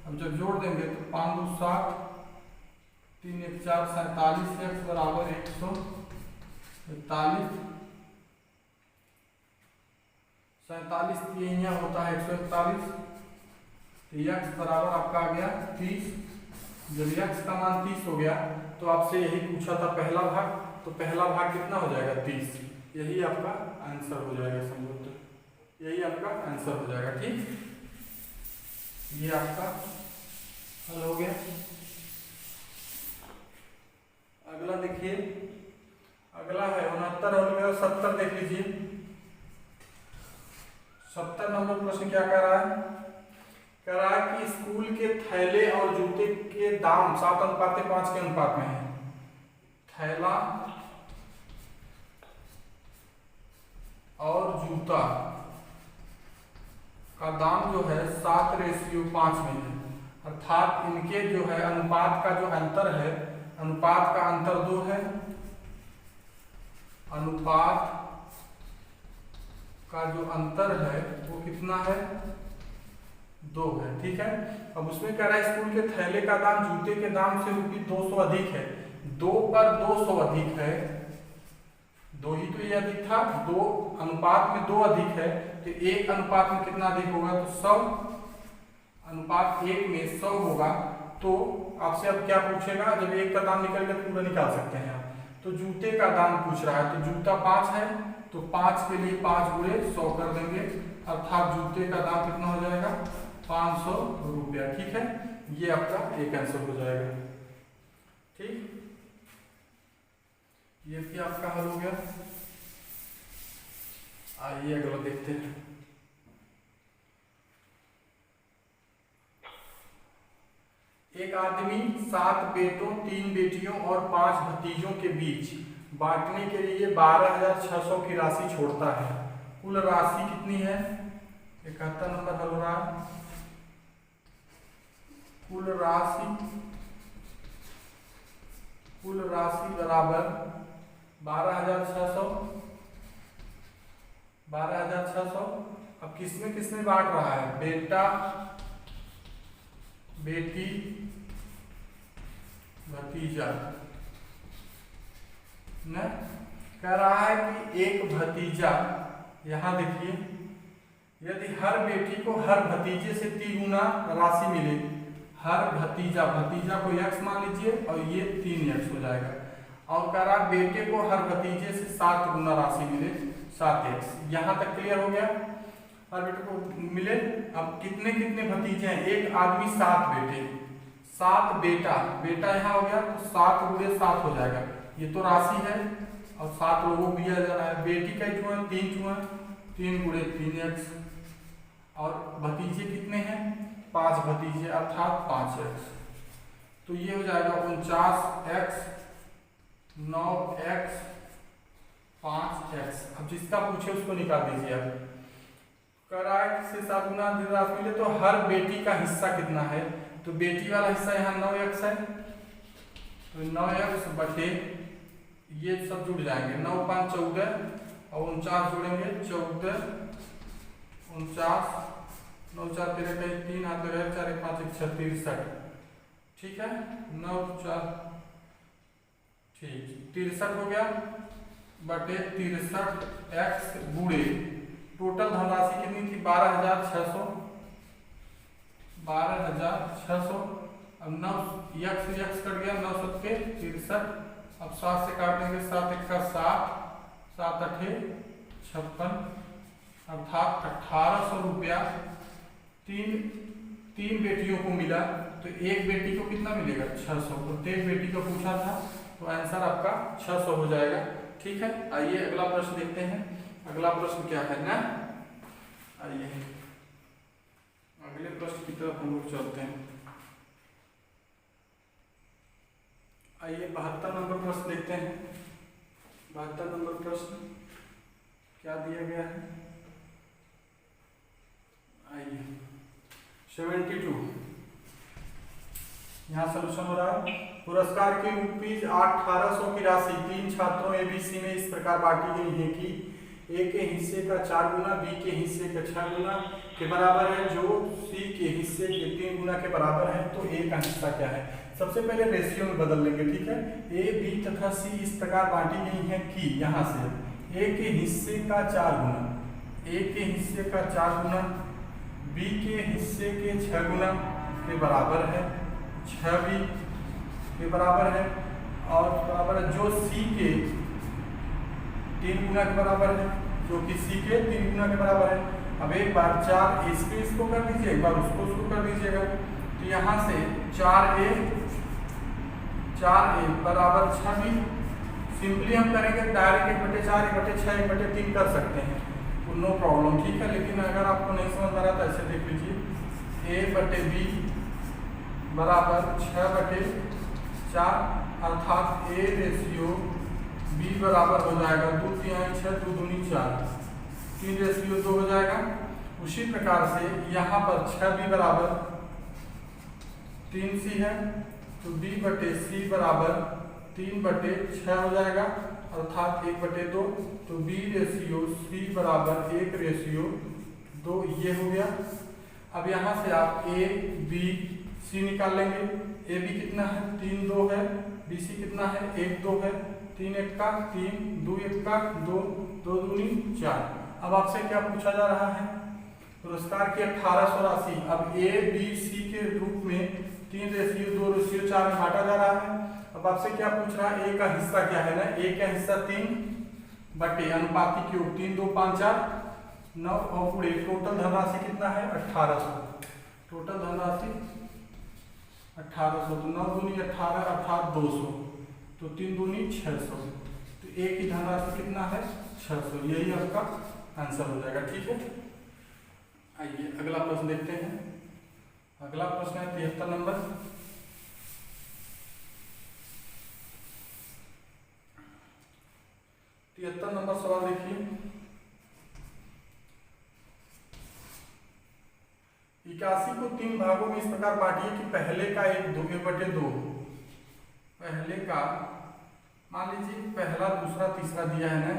अब जब जोड़ देंगे तो 5 2 7 3 1 4 47x बराबर 141। 47 यहाँ होता है 141। तो यक्स बराबर आपका आ गया 30। जब यक्स का मान 30 हो गया तो आपसे यही पूछा था पहला भाग, तो पहला भाग कितना हो जाएगा? 30। यही आपका आंसर हो जाएगा, समझो तो यही आपका आंसर हो जाएगा। ठीक, ये आपका हल हो गया। अगला देखिए, अगला है 69 और 70 देख लीजिए। 70 नंबर प्रश्न क्या कह रहा है? कह रहा है कि स्कूल के थैले और जूते के दाम 7:5 के अनुपात में है। थैला और जूता का दाम जो है 7:5 में है, अर्थात इनके जो है अनुपात का जो अंतर है, अनुपात का अंतर 2 है। अनुपात का जो अंतर है वो कितना है? 2 है। ठीक है, अब उसमें कह रहा है स्कूल के थैले का दाम जूते के दाम से ₹200 अधिक है। 2 पर 200 अधिक है, 2 ही तो ये अधिक था, 2 अनुपात में 2 अधिक है तो 1 अनुपात में कितना अधिक होगा? तो 100 अनुपात 1 में 100 होगा तो आपसे अब क्या पूछेगा, जब एक का दाम निकल गया तो पूरा निकाल सकते हैं आप। तो जूते का दाम पूछ रहा है, तो जूता 5 है तो 5 के लिए 5 गुणे 100 कर देंगे, अर्थात जूते का दाम कितना हो जाएगा 500 रुपया। ठीक है, ये आपका एक आंसर हो जाएगा। ठीक, ये भी आपका हल हो गया। आइए अगला देखते हैं। एक आदमी 7 बेटों 3 बेटियों और 5 भतीजों के बीच बांटने के लिए 12,600 की राशि छोड़ता है। कुल राशि कितनी है, 71 नंबर हल हो रहा है। कुल राशि बराबर 12,600। अब किसमें किसमें बांट रहा है, बेटा बेटी भतीजा न, कह रहा है कि एक भतीजा, यहां देखिए यदि हर बेटी को हर भतीजे से 3 गुना राशि मिले, हर भतीजा को x मान लीजिए और ये 3x हो जाएगा, और कह रहा बेटे को हर भतीजे से 7 गुना राशि मिले 7x। यहां तक क्लियर हो गया, हर बेटे को मिले। अब कितने कितने भतीजे हैं, एक आदमी 7 बेटे 7 बेटा यहाँ हो गया तो 7 गुणे 7 हो जाएगा, ये तो राशि है और 7 लोगों को दिया जा रहा है। बेटी का चुना 3 चुना 3 गुणे 3x, और भतीजे कितने हैं 5 भतीजे अर्थात 5x, तो ये हो जाएगा 49x 9x 5x। अब जिसका पूछे उसको निकाल दीजिए। आप कह रहा है से 7 गुना राशि मिले तो हर बेटी का हिस्सा कितना है, तो बेटी वाला हिस्सा यहाँ 9x है, तो 9x बटे ये सब जुड़ जाएंगे, 9 5 14 और 49 जोड़ेंगे 14 49 9 4 13 3 हाथ लगे 4 1 5 1 6 63। ठीक है, 9 4 ठीक 63 हो गया बटे 63x गुणे टोटल धनराशि कितनी थी 12,600। अब 9 x कट गया 9 7 63। अब 7 से काट देंगे 7 1 का 7 7 8 56, अर्थात 1800 रुपया तीन बेटियों को मिला। तो एक बेटी को कितना मिलेगा 600, प्रत्येक बेटी को पूछा था तो आंसर आपका 600 हो जाएगा। ठीक है, आइए अगला प्रश्न देखते हैं। अगला प्रश्न क्या है ना, आइए अगले प्रश्न की तरफ हम लोग चलते हैं। आइए 72 नंबर प्रश्न देखते हैं। 72 नंबर प्रश्न क्या दिया गया है, आइए 72 यहाँ सोल्यूशन हो रहा है। पुरस्कार की रुपीज 1800 की राशि 3 छात्रों ABC में इस प्रकार बांटी गई है कि A के हिस्से का 4 गुना B के हिस्से का 6 गुना के बराबर है, जो C के हिस्से के 3 गुना के बराबर है, तो A का हिस्सा क्या है। सबसे पहले रेशियो में बदल लेंगे। ठीक है, A B तथा C इस प्रकार बांटी गई है कि यहाँ से A के हिस्से का 4 गुना, A के हिस्से का 4 गुना B के हिस्से के 6 गुना के बराबर है, 6B के बराबर है, और बराबर है जो C के 3 गुना के बराबर है, जो कि C के 3 गुना के बराबर है। अब एक बार 4 इसको कर दीजिए, एक बार उसको कर दीजिएगा। तो यहाँ से 4A बराबर 6B, सिंपली हम करेंगे डायरेक्ट 1/4 1/6 1/3 कर सकते हैं, तो नो प्रॉब्लम। ठीक है, लेकिन अगर आपको नहीं समझ आ रहा तो ऐसे देख लीजिए, A/B बराबर 6/4, अर्थात A रेशियो B बराबर हो जाएगा 2 3 6 2 दूनी 4, 3 रेशियो 2 हो जाएगा। उसी प्रकार से यहाँ पर 6B बराबर 3C है, तो B/C बराबर 3/6 हो जाएगा, अर्थात 1/2, तो B रेशियो C बराबर 1 रेशियो 2, ये हो गया। अब यहाँ से आप A B C निकाल लेंगे। AB कितना है 3 2 है, BC कितना है 1 2 है, 3 1 का 3 2 1 का 2 2 दूनी 4। अब आपसे क्या पूछा जा रहा है, पुरस्कार की 1800 राशि अब A B C के रूप में 3:2:4 में बांटा जा रहा है। अब आपसे क्या पूछ रहा है, ए का हिस्सा क्या है ना, ए का हिस्सा 3 बटे अनुपाती क्यूब 3 2 5 4 9 और पूरे टोटल धनराशि कितना है 1800। टोटल धनराशि 1800, तो 9 दूनी 18 अर्थात 200, तो 3 दूनी 600, तो ए की धनराशि कितना है 600। यही आपका आंसर हो जाएगा। ठीक है, आइए अगला प्रश्न देखते हैं। अगला प्रश्न है 73 नंबर। 73 नंबर सवाल देखिए। 81 को 3 भागों में इस प्रकार बांटिए कि पहले का 1/2, पहले का मान लीजिए पहला दूसरा तीसरा दिया है ना,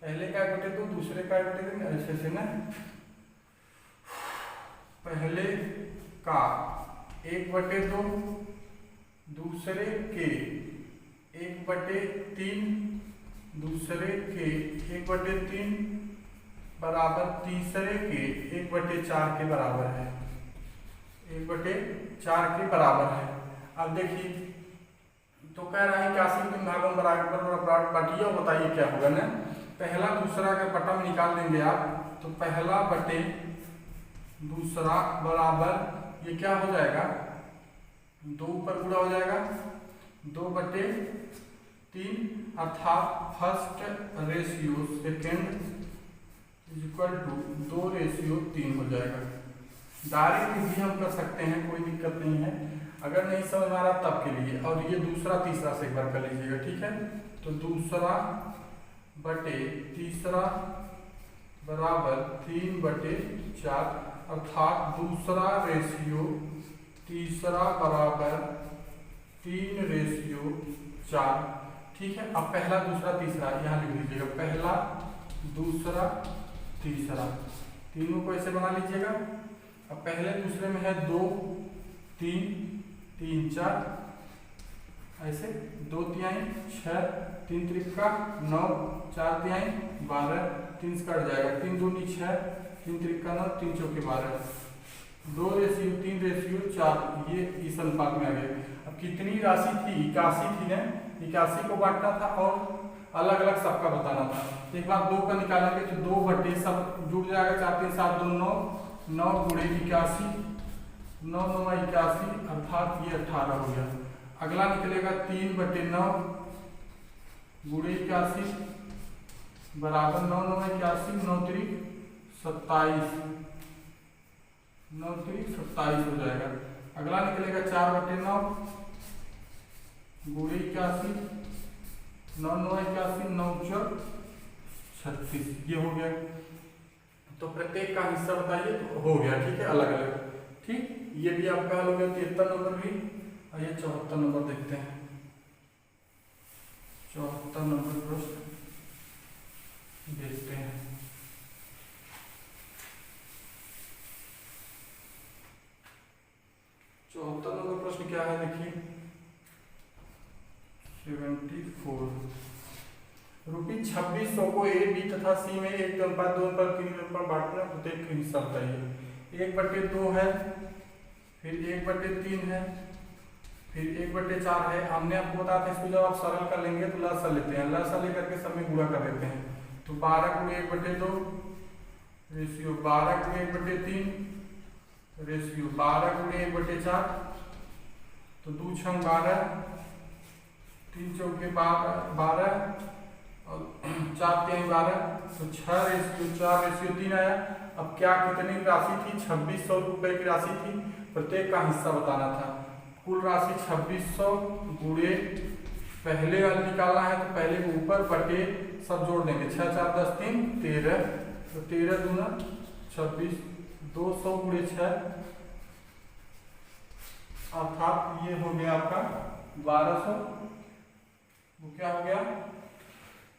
पहले का 1/2 दूसरे का 1/2 ऐसे से ना, पहले का 1/2 दूसरे के 1/3 दूसरे के 1/3 बराबर तीसरे के 1/4 के बराबर है, 1/4 के बराबर है। अब देखिए तो कह रहा है कि 81 3 भागों में बराबर बांटिए और बताइए क्या होगा ना। पहला दूसरा का बटम निकाल देंगे आप, तो पहला बटे दूसरा बराबर ये क्या हो जाएगा 2 पर गुणा हो जाएगा 2/3 अर्थात first ratio second equal to 2:3 हो जाएगा। डायरेक्ट भी हम कर सकते हैं, कोई दिक्कत नहीं है, अगर नहीं समझ आ रहा तब के लिए। और ये दूसरा तीसरा से एक बार कर लीजिएगा। ठीक है, तो दूसरा बटे तीसरा बराबर 3/4 अर्थात दूसरा रेशियो तीसरा बराबर 3:4। ठीक है, अब पहला दूसरा तीसरा यहाँ लिख लीजिएगा, पहला दूसरा तीसरा तीनों को ऐसे बना लीजिएगा। अब पहले दूसरे में है 2 3 3 4 ऐसे, 2 तिहाई 6 3 त्रिका 9 4 तिहाई 12 3 कट जाएगा, 3 दूनी 6 3 त्रिका 9 3 चौके 12, 2:3:4 ये इस अनुपात में आ गया। अब कितनी राशि थी 81 थी ना, 81 को बांटना था और अलग अलग सबका बताना था। एक बार 2 का निकालेंगे तो 2 बटे सब जुड़ जाएगा, 4 3 7 2 9 9 गुणे 81 9 9 81 अर्थात ये 18 हो गया। अगला निकलेगा 3/9 गुणे 81 बराबर 9 9 81 9 3 27 9 3 27 हो जाएगा। अगला निकलेगा 4/9 गुणे 81 9 9 81 9 4 36, ये हो गया। तो प्रत्येक का हिस्सा बताइए, तो हो गया। ठीक है, अलग अलग। ठीक, ये भी आपका हल हो गया 73 नंबर भी। और ये 74 नंबर देखते हैं। 74 नंबर प्रश्न देखते हैं। 74 नंबर प्रश्न क्या है देखिए। 74 ₹2600 को ए बी तथा सी में 1:2:3 बांटना, प्रत्येक हिस्सा बताइए। 1/2 है, फिर 1/3 है, फिर 1/4 है। हमने आपको बताया था इसको जब आप सरल कर लेंगे तो लसा लेते हैं, लसा लेकर के सब में गुणा कर देते हैं। तो 12 × 1/2 रेशियो 12 × 1/3 रेशियो 12 × 1/4, तो 2 छंग 12 3 चौके 12 और 4 तिहाई 12, तो 6:4:3 आया। अब क्या कितनी राशि थी 2600 रुपए की राशि थी, प्रत्येक का हिस्सा बताना था। कुल राशि 2600 गुणे पहले वाले निकालना है, तो पहले के ऊपर बटे सब जोड़ देंगे, 6 4 10 3 13, तो 13 दूना 26 200 गुणे 6 अर्थात ये हो गया आपका 1200। वो क्या हो गया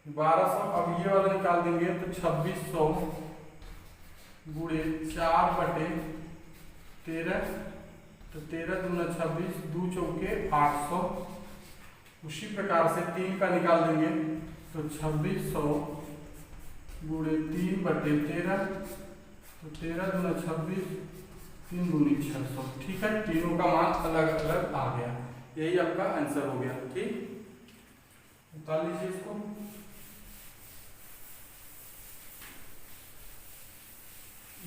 1200। अब ये वाला निकाल देंगे तो 2600 गुणे 4/13, तो 13 दूना 26 2 चौके 800। उसी प्रकार से 3 का निकाल देंगे तो 2600 गुणे 3/13, तो 13 दूना 26 3 दूनी 600। ठीक है, तीनों का मान अलग अलग आ गया, यही आपका आंसर हो गया। ठीक, निकाल लीजिए इसको।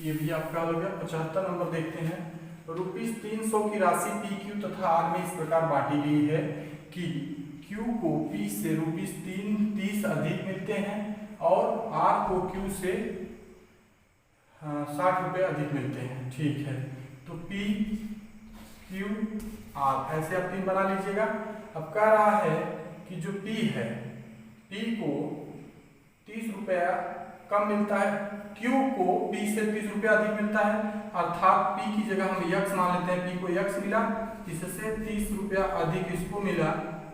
ये भी आपका हो गया। 75 नंबर देखते हैं। ₹300 की राशि पी क्यू तथा आर में इस प्रकार बांटी गई है कि क्यू को पी से ₹30 अधिक मिलते हैं और आर को क्यू से 60 रुपये अधिक मिलते हैं। ठीक है, तो पी क्यू आर ऐसे आप 3 बना लीजिएगा। अब कह रहा है कि जो पी है, पी को 30 रुपया कम मिलता है, क्यू को पी से 30 रुपया अधिक मिलता है, अर्थात पी की जगह हम यक्स मान लेते हैं, पी को यक्स मिला, इससे 30 रुपया अधिक इसको मिला।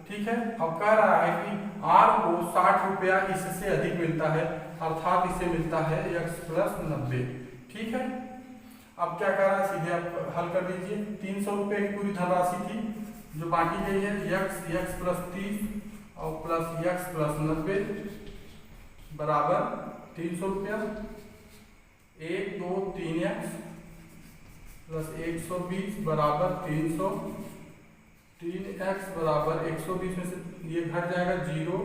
ठीक है, अब कह रहा है कि आर को 60 रुपया इससे अधिक मिलता है, अर्थात इसे मिलता है यक्स प्लस 90। ठीक है, अब क्या कर रहा है, सीधे आप हल कर दीजिए। 300 रुपये की पूरी धनराशि थी जो बांटी गई है, यक्स प्लस 30 और प्लस यक्स प्लस 90 बराबर 300 रुपया। 1 2 3 एक्स प्लस 120 बराबर 300। 3x बराबर 120 में से ये घट जाएगा 0,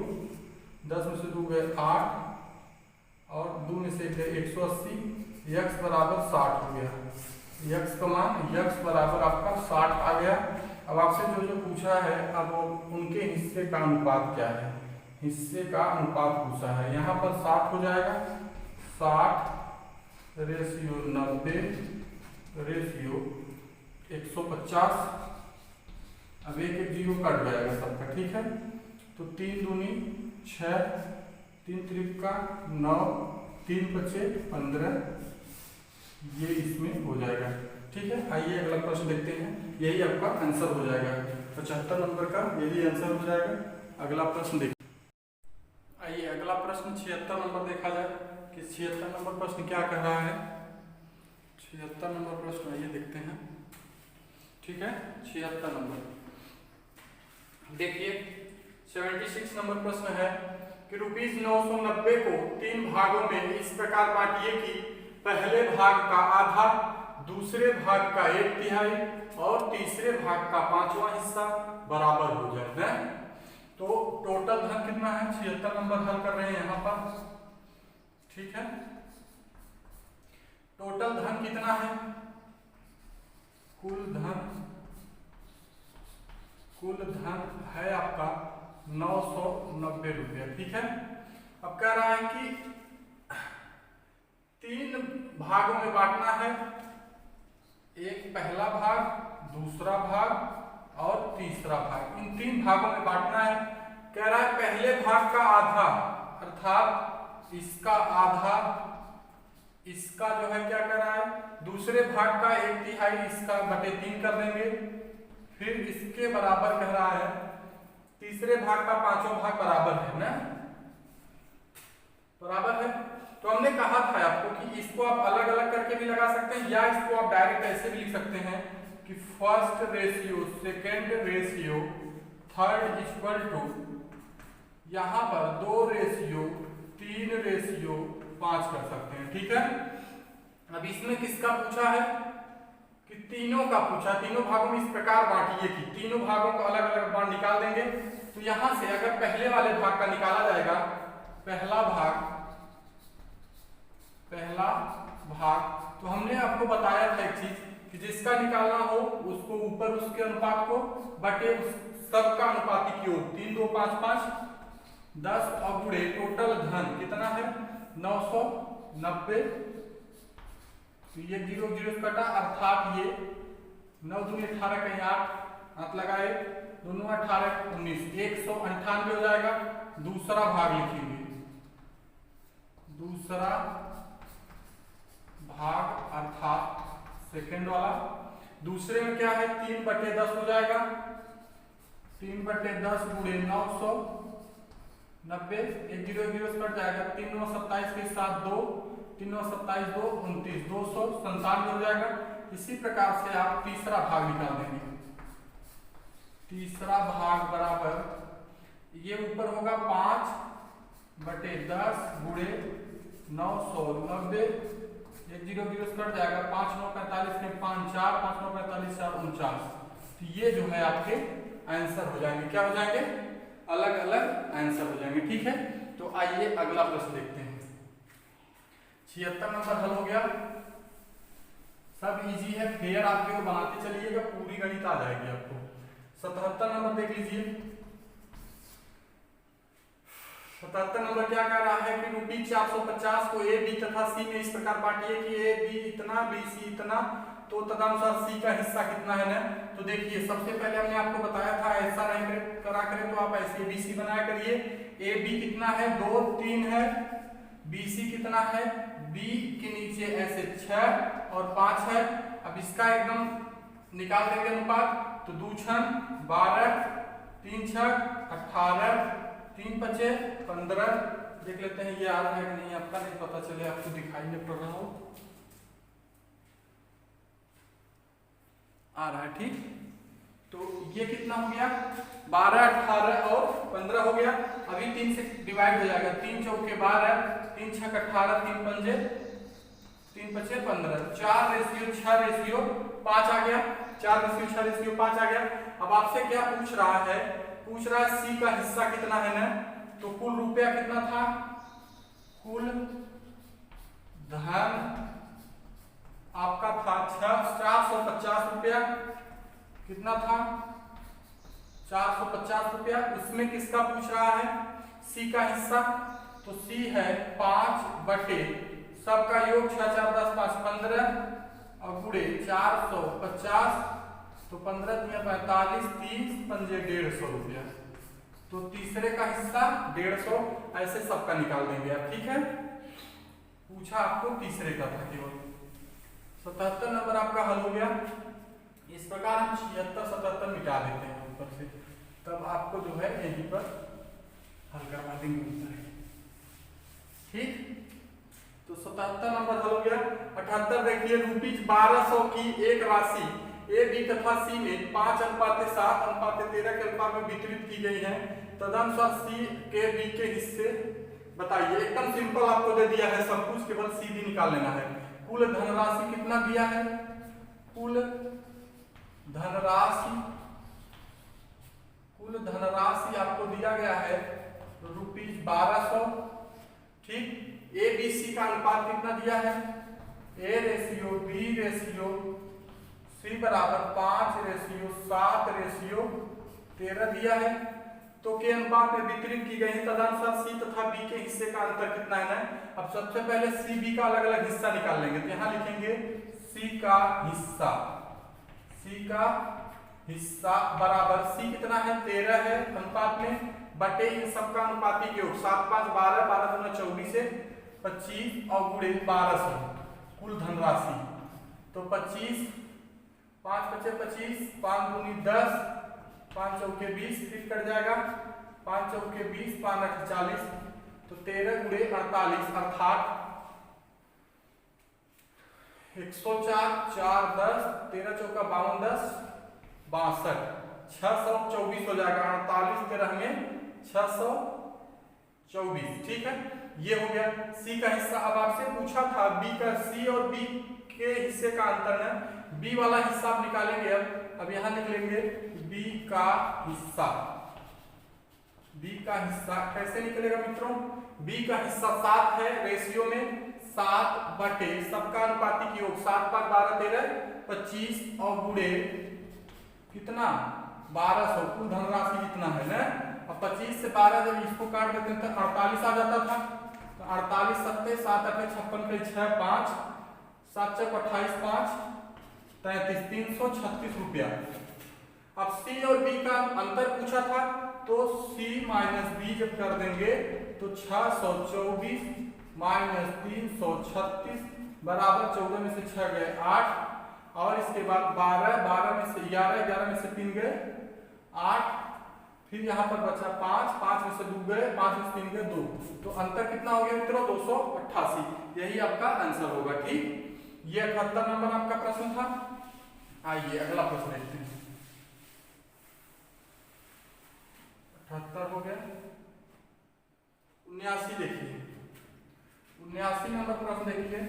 10 में से 2 गए 8 और 2 में से गए 180, x बराबर 60 हो गया। x का मान x बराबर आपका 60 आ गया। अब आपसे जो जो पूछा है, अब उनके हिस्से का अनुपात क्या है, हिस्से का अनुपात पूछा है। यहाँ पर 60 हो जाएगा, 60 रेशियो 90 रेशियो 150। अब एक जीरो कट जाएगा सबका। ठीक है, तो 3 दूनी 6, 3 त्रिका 9, 3 बचे 15, ये इसमें हो जाएगा। ठीक है, आइए अगला प्रश्न देखते हैं, यही आपका आंसर हो जाएगा। 75 नंबर का यही आंसर हो जाएगा। अगला प्रश्न देखिए, आइए अगला प्रश्न 76 नंबर देखा जाए कि 76 नंबर प्रश्न क्या कह रहा है। 76 नंबर प्रश्न आइए देखते हैं। ठीक है, 76 नंबर देखिए। 76 नंबर प्रश्न है कि ₹990 को 3 भागों में इस प्रकार बांटिए कि पहले भाग का आधा, दूसरे भाग का 1/3 और तीसरे भाग का 5वां हिस्सा बराबर हो जाए ना। तो टोटल धन कितना है, 76 नंबर हल कर रहे हैं यहाँ पर। ठीक है, टोटल धन कितना है, कुल धन है आपका 990 रुपया। ठीक है, अब कह रहा है कि 3 भागों में बांटना है, एक पहला भाग, दूसरा भाग और तीसरा भाग, इन 3 भागों में बांटना है। कह रहा है पहले भाग का आधा, अर्थात इसका आधा, इसका जो है क्या कर रहा है, दूसरे भाग का 1/3 इसका बटे 3 कर देंगे, फिर इसके बराबर कह रहा है तीसरे भाग का 5वां भाग बराबर है ना, बराबर है। तो हमने कहा था आपको कि इसको आप अलग अलग करके भी लगा सकते हैं, या इसको आप डायरेक्ट ऐसे भी लिख सकते हैं कि first ratio second ratio third equal to, यहां पर 2 रेशियो 3 रेशियो 5 कर सकते हैं। ठीक है, अब इसमें किसका पूछा है कि तीनों का पूछा, तीनों भागों में इस प्रकार बांटिए कि तीनों भागों को अलग अलग बांट निकाल देंगे। तो यहां से अगर पहले वाले भाग का निकाला जाएगा, पहला भाग, तो हमने आपको बताया था एक चीज कि जिसका निकालना हो उसको ऊपर उसके अनुपात को बटे सबका अनुपातिक योग 3 2 5 5 10 और गुणे टोटल धन कितना है 990। तो ये 0 0 कटा, अर्थात ये 9 दूनी 18 कहीं 8 हाथ लगाए, दोनों 18 19 198 हो जाएगा। दूसरा भाग लिखेंगे, दूसरा भाग अर्थात सेकंड वाला, दूसरे में क्या है 3/10 हो जाएगा, 3/10 गुणे 990, 1 0 0 कट जाएगा, 3 9 27 के साथ 2, 3 9 27 2 29, 297 हो जाएगा। इसी प्रकार से आप तीसरा भाग निकाल देंगे, तीसरा भाग बराबर ये ऊपर होगा 5/10 गुणे 990 एक 0 0 से कट जाएगा, 5 9 45 के 5 4, 5 9 45 4 49। तो ये जो है आपके आंसर हो जाएंगे, क्या हो जाएंगे, अलग अलग आंसर हो जाएंगे। ठीक है, तो आइए अगला प्रश्न देखते हैं। 76 नंबर हल हो गया, सब इजी है, फेयर आप केवल बनाते चलिएगा, पूरी गणित आ जाएगी आपको। 77 नंबर देख लीजिए। 77 नंबर क्या कह रहा है कि रुपीज 450 को ए बी तथा सी में इस प्रकार बांटिए कि ए बी इतना बी सी इतना, तो तदनुसार सी का हिस्सा कितना है ना। तो देखिए सबसे पहले हमने आपको बताया था ऐसा नहीं करा करें तो आप ऐसे बी सी बनाया करिए। ए बी कितना है, 2 3 है, बी सी कितना है, बी के नीचे ऐसे 6 और 5 है। अब इसका एकदम निकाल देंगे अनुपात, तो 2 6 12, 3 6 18, 3 5 15। देख लेते हैं ये आ रहा है कि नहीं, आपका नहीं पता चले, आपको दिखाई नहीं पड़ रहा हो, आ रहा है। ठीक, तो ये कितना हो गया, 12 18 और 15 हो गया। अभी 3 से डिवाइड हो जाएगा, 3 चौके 12, 3 6 18, 3 पंजे 3 5 15, 4 रेशियो 6 रेशियो 5 आ गया, 4 रेशियो 6 रेशियो 5 आ गया। अब आपसे क्या पूछ रहा है, पूछ रहा है सी का हिस्सा कितना है ना। तो कुल रुपया कितना था, कुल धन आपका था 450 रुपया, कितना था 450 रुपया। उसमें किसका पूछ रहा है, सी का हिस्सा। तो सी है 5 बटे सबका योग 6 4 10 5 15 और गुड़े 450, तो 15 दिया 45, 30 पंजे 150 रुपया। तो तीसरे का हिस्सा 150, ऐसे सबका निकाल देंगे आप। ठीक है, पूछा आपको तीसरे का था केवल। 77 नंबर आपका हल हो गया। इस प्रकार हम 76 77 मिटा देते हैं ऊपर से, तब आपको जो है यहीं पर हल करवा देंगे। ठीक, तो 77 नंबर हल हो गया। 78 देखिए, रुपीज 1200 की एक राशि ए बी तथा सी में 5:7:13 के अनुपात में वितरित की गई है, तदनुसार सी के बी के हिस्से बताइए। एकदम सिंपल आपको दे दिया है सब कुछ, केवल सीधी निकाल लेना है। कुल धनराशि कितना दिया है, कुल धनराशि आपको दिया गया है रुपीज 1200। ठीक, ए बी सी का अनुपात कितना दिया है, A ratio B ratio C बराबर 5 रेशियो 7 रेशियो 13 दिया है। तो के अनुपात में वितरित की गई है, तदनुसार सी तथा बी के हिस्से का अंतर कितना है ना। अब सबसे पहले सी बी का अलग अलग हिस्सा निकाल लेंगे, तो यहाँ लिखेंगे सी का हिस्सा, सी का हिस्सा बराबर सी कितना है 13 है अनुपात में, बटे इन सबका अनुपातिक योग 7 5 12, 12 दूना 24 है 25 और गुणे 1200 कुल धनराशि। तो 25 5 5 25, 5 दूनी 10, 5 चौके 20, फिर कट जाएगा 5 चौके 20, 5 8 40, तो 13 गुणे 48 अर्थात 104 4 10, 13 चौका 52 10 62, 624 हो जाएगा। 48 13 में 624। ठीक है, ये हो गया सी का हिस्सा। अब आपसे पूछा था बी का, सी और बी के हिस्से का अंतर है, बी वाला हिस्सा आप निकालेंगे। अब यहां निकलेंगे बी का हिस्सा, बी का हिस्सा कैसे निकलेगा मित्रों, बी का हिस्सा 7 है रेशियो में 7 बटे सबका अनुपातिक योग 7 5 12 13 25 और गुणे कितना 1200 कुल धनराशि जितना है ना। अब 25 से 12 जब इसको काट देते हैं तो 48 आ जाता था, तो 48 7 7 8 56 के 6 5 7 4 28 5 33 336 रुपया। अब सी और बी का अंतर पूछा था, तो सी माइनस बी जब कर देंगे तो 624 माइनस 336 बराबर 14 में से 6 गए 8 और इसके बाद 12 12 में से 11 11 में से 3 गए 8, फिर यहाँ पर बचा 5 5 में से 2 गए 5 में से 3 गए 2, तो अंतर कितना हो गया मित्रों 288। यही आपका आंसर होगा। ठीक, ये 78 नंबर आपका प्रश्न था। आइए अगला प्रश्न देखते हैं। 78 हो गया। 79 देखिए, 79 नंबर प्रश्न देखिए।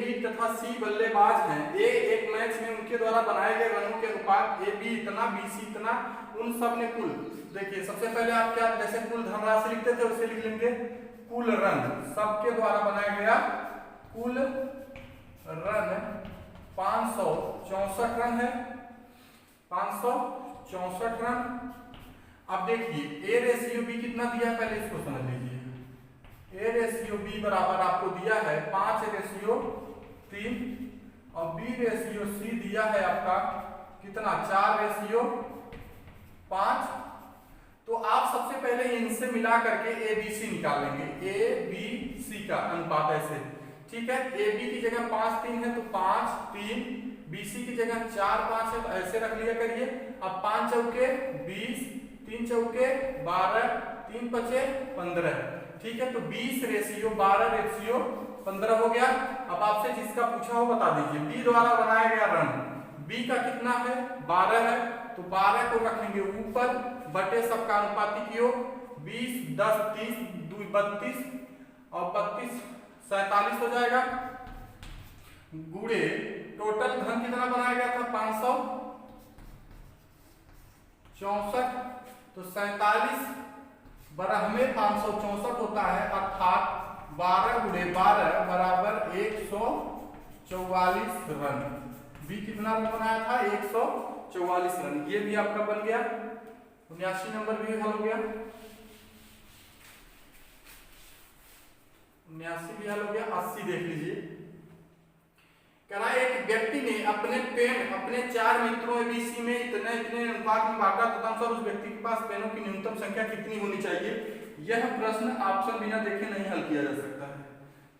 बी तथा सी बल्लेबाज हैं। ए एक मैच में उनके द्वारा बनाए गए रनों के अनुपात ए बी इतना, बी सी इतना, उन सब ने कुल, देखिए सबसे पहले आप क्या, जैसे कुल धनराशि लिखते थे उसे लिख लेंगे कुल रन, सबके द्वारा बनाया गया कुल रन 564 रन है, 564 रन। अब देखिए ए रेशियो बी कितना दिया है, पहले इसको समझ लीजिए। ए रेशियो बी बराबर आपको दिया है 5:3 और बी रेशियो सी दिया है आपका कितना, 4:5। तो आप सबसे पहले इनसे मिला करके ए बी सी निकालेंगे, ए बी सी का अनुपात ऐसे, ठीक है। ए बी की जगह 5-3 है तो 5-3, बी सी की जगह 4-5 है तो ऐसे रख लिया करिए। अब 5 चौके 20, 3 चौके 12, 3 पचे 15, ठीक है। तो 20:12:15 हो गया। अब आपसे जिसका पूछा हो बता दीजिए, बी द्वारा बनाया गया रन, बी का कितना है 12 है, तो 12 को रखेंगे ऊपर बटे सबका अनुपातिक योग 20, 10, 30, 2 32 और 32 47 हो जाएगा। गुणे टोटल धन कितना बनाया गया था 564, तो 47 बराबर में 564 होता है, अर्थात 12 गुणे 12 बराबर 144 रन। बी कितना रन बनाया था 144 रन। ये भी आपका बन गया, 79 नंबर भी हल हो गया, 79 भी हल हो गया। 80 देख लीजिए, कह रहा है एक व्यक्ति ने अपने पेन अपने 4 मित्रों एबीसी में इतने इतने अनुपात में बांटा, तदनुसार उस व्यक्ति के पास पेनों की न्यूनतम संख्या कितनी होनी चाहिए। यह प्रश्न ऑप्शन बिना देखे नहीं हल किया जा सकता है,